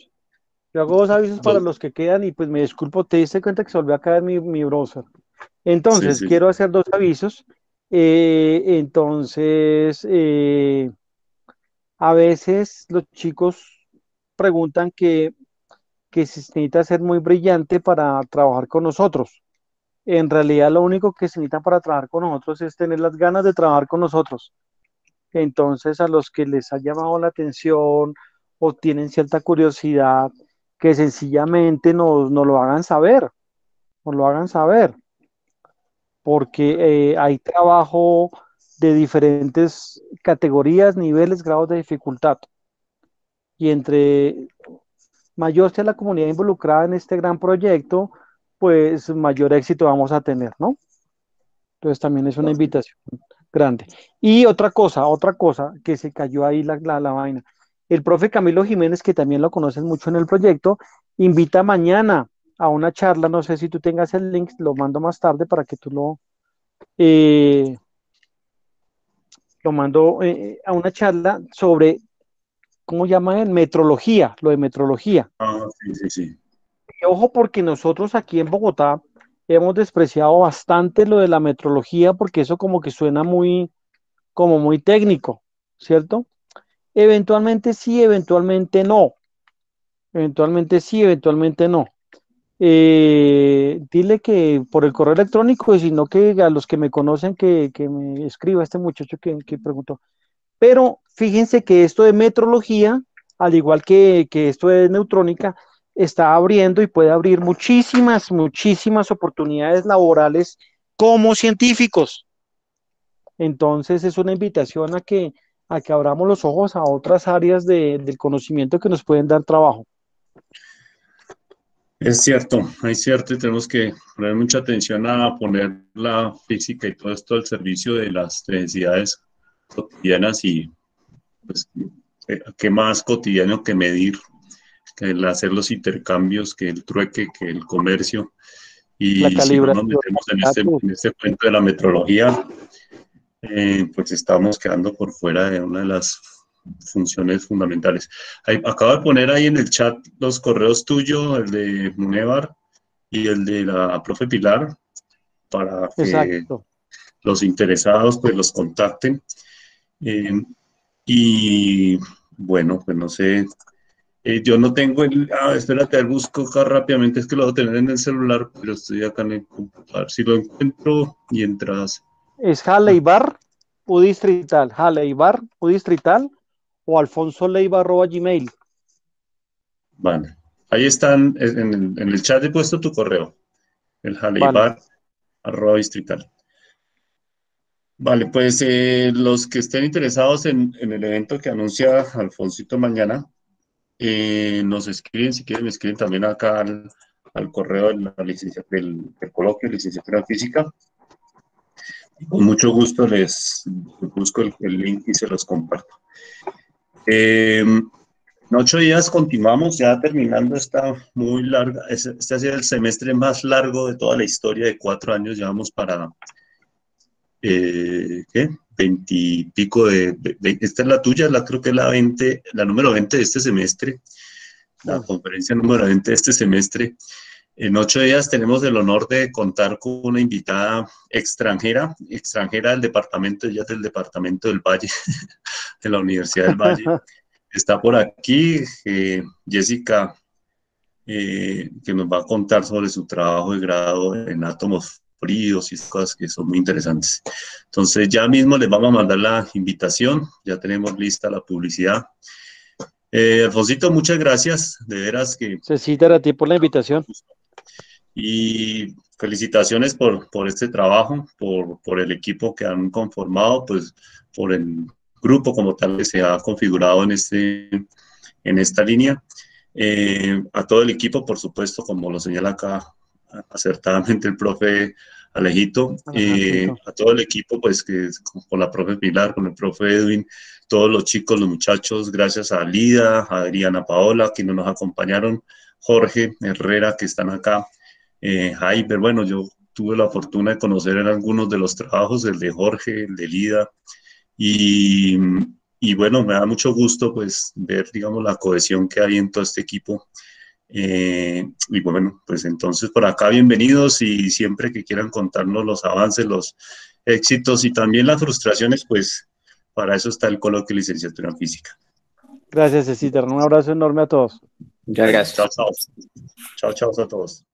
yo hago dos avisos para dos. los que quedan y pues me disculpo, te diste cuenta que se volvió a caer mi browser. Sí, Entonces, sí, quiero sí. hacer dos avisos. Entonces, a veces los chicos preguntan que si se necesita ser muy brillante para trabajar con nosotros. En realidad, lo único que se necesita para trabajar con nosotros es tener las ganas de trabajar con nosotros. Entonces, a los que les ha llamado la atención o tienen cierta curiosidad, que sencillamente nos lo hagan saber, nos lo hagan saber, porque hay trabajo de diferentes categorías, niveles, grados de dificultad. Y entre mayor sea la comunidad involucrada en este gran proyecto, pues mayor éxito vamos a tener, ¿no? Entonces también es una invitación grande. Y otra cosa que se cayó ahí la vaina. El profe Camilo Jiménez, que también lo conocen mucho en el proyecto, invita mañana a una charla, no sé si tú tengas el link, lo mando más tarde para que tú eh, lo mando a una charla sobre, ¿cómo llama él? Metrología, lo de metrología. Ah, sí, sí, sí. Y ojo, porque nosotros aquí en Bogotá hemos despreciado bastante lo de la metrología, porque eso como que suena como muy técnico, ¿cierto? Eventualmente sí, eventualmente no. Eventualmente sí, eventualmente no. Dile que por el correo electrónico, y si no que a los que me conocen que me escriba este muchacho que preguntó. Pero fíjense que esto de metrología, al igual que esto de neutrónica, está abriendo y puede abrir muchísimas oportunidades laborales como científicos. Entonces es una invitación a que abramos los ojos a otras áreas del conocimiento que nos pueden dar trabajo. Es cierto, y tenemos que poner mucha atención a poner la física y todo esto al servicio de las necesidades cotidianas y pues qué más cotidiano que medir, que el hacer los intercambios, que el trueque, que el comercio. La Y si no nos calibración, metemos datos, en este cuento de la metrología, pues estamos quedando por fuera de una de las funciones fundamentales. Acabo de poner ahí en el chat los correos tuyos, el de Munevar y el de la profe Pilar, para que exacto. los interesados pues los contacten. Y bueno, pues no sé, yo no tengo espérate, busco acá rápidamente, es que lo voy a tener en el celular, pero estoy acá en el computador. Si lo encuentro mientras... Es Haleibar, Udistrital, Haleibar, Udistrital o Alfonso Leiva@gmail. Vale, ahí están, en el chat he puesto tu correo, el Vale, jaleibar@distrital. Vale, pues los que estén interesados en el evento que anuncia Alfonsito mañana, nos escriben, si quieren, me escriben también acá al correo de la del coloquio, licenciatura en física. Con mucho gusto les busco el link y se los comparto. En 8 días continuamos, ya terminando esta muy larga, este ha sido el semestre más largo de toda la historia de 4 años, llevamos para, ¿qué? 20 y pico esta es la tuya, creo que es la número 20 de este semestre, la conferencia número 20 de este semestre. En 8 días tenemos el honor de contar con una invitada extranjera del departamento, ella es del departamento del Valle, de la Universidad del Valle. Está por aquí Jessica, que nos va a contar sobre su trabajo de grado en átomos fríos y cosas que son muy interesantes. Entonces ya mismo les vamos a mandar la invitación, ya tenemos lista la publicidad. Alfonsito, muchas gracias, de veras que... Cecita, a ti por la invitación. Y felicitaciones por este trabajo, por el equipo que han conformado, pues por el grupo como tal que se ha configurado en esta línea. A todo el equipo, por supuesto, como lo señala acá acertadamente el profe Alejito, a todo el equipo, pues que con la profe Pilar, con el profe Edwin, todos los chicos, los muchachos, gracias a Lida, a Adriana Paola, que nos acompañaron, Jorge Herrera, que están acá, Jaiber, bueno, yo tuve la fortuna de conocer en algunos de los trabajos, el de Jorge, el de Lida, y bueno, me da mucho gusto pues ver, digamos, la cohesión que hay en todo este equipo. Y bueno, pues entonces por acá bienvenidos y siempre que quieran contarnos los avances, los éxitos y también las frustraciones, pues para eso está el coloquio de licenciatura en física. Gracias, Cecita. Un abrazo enorme a todos. Muchas gracias. Chao, chao. Chao, chao a todos.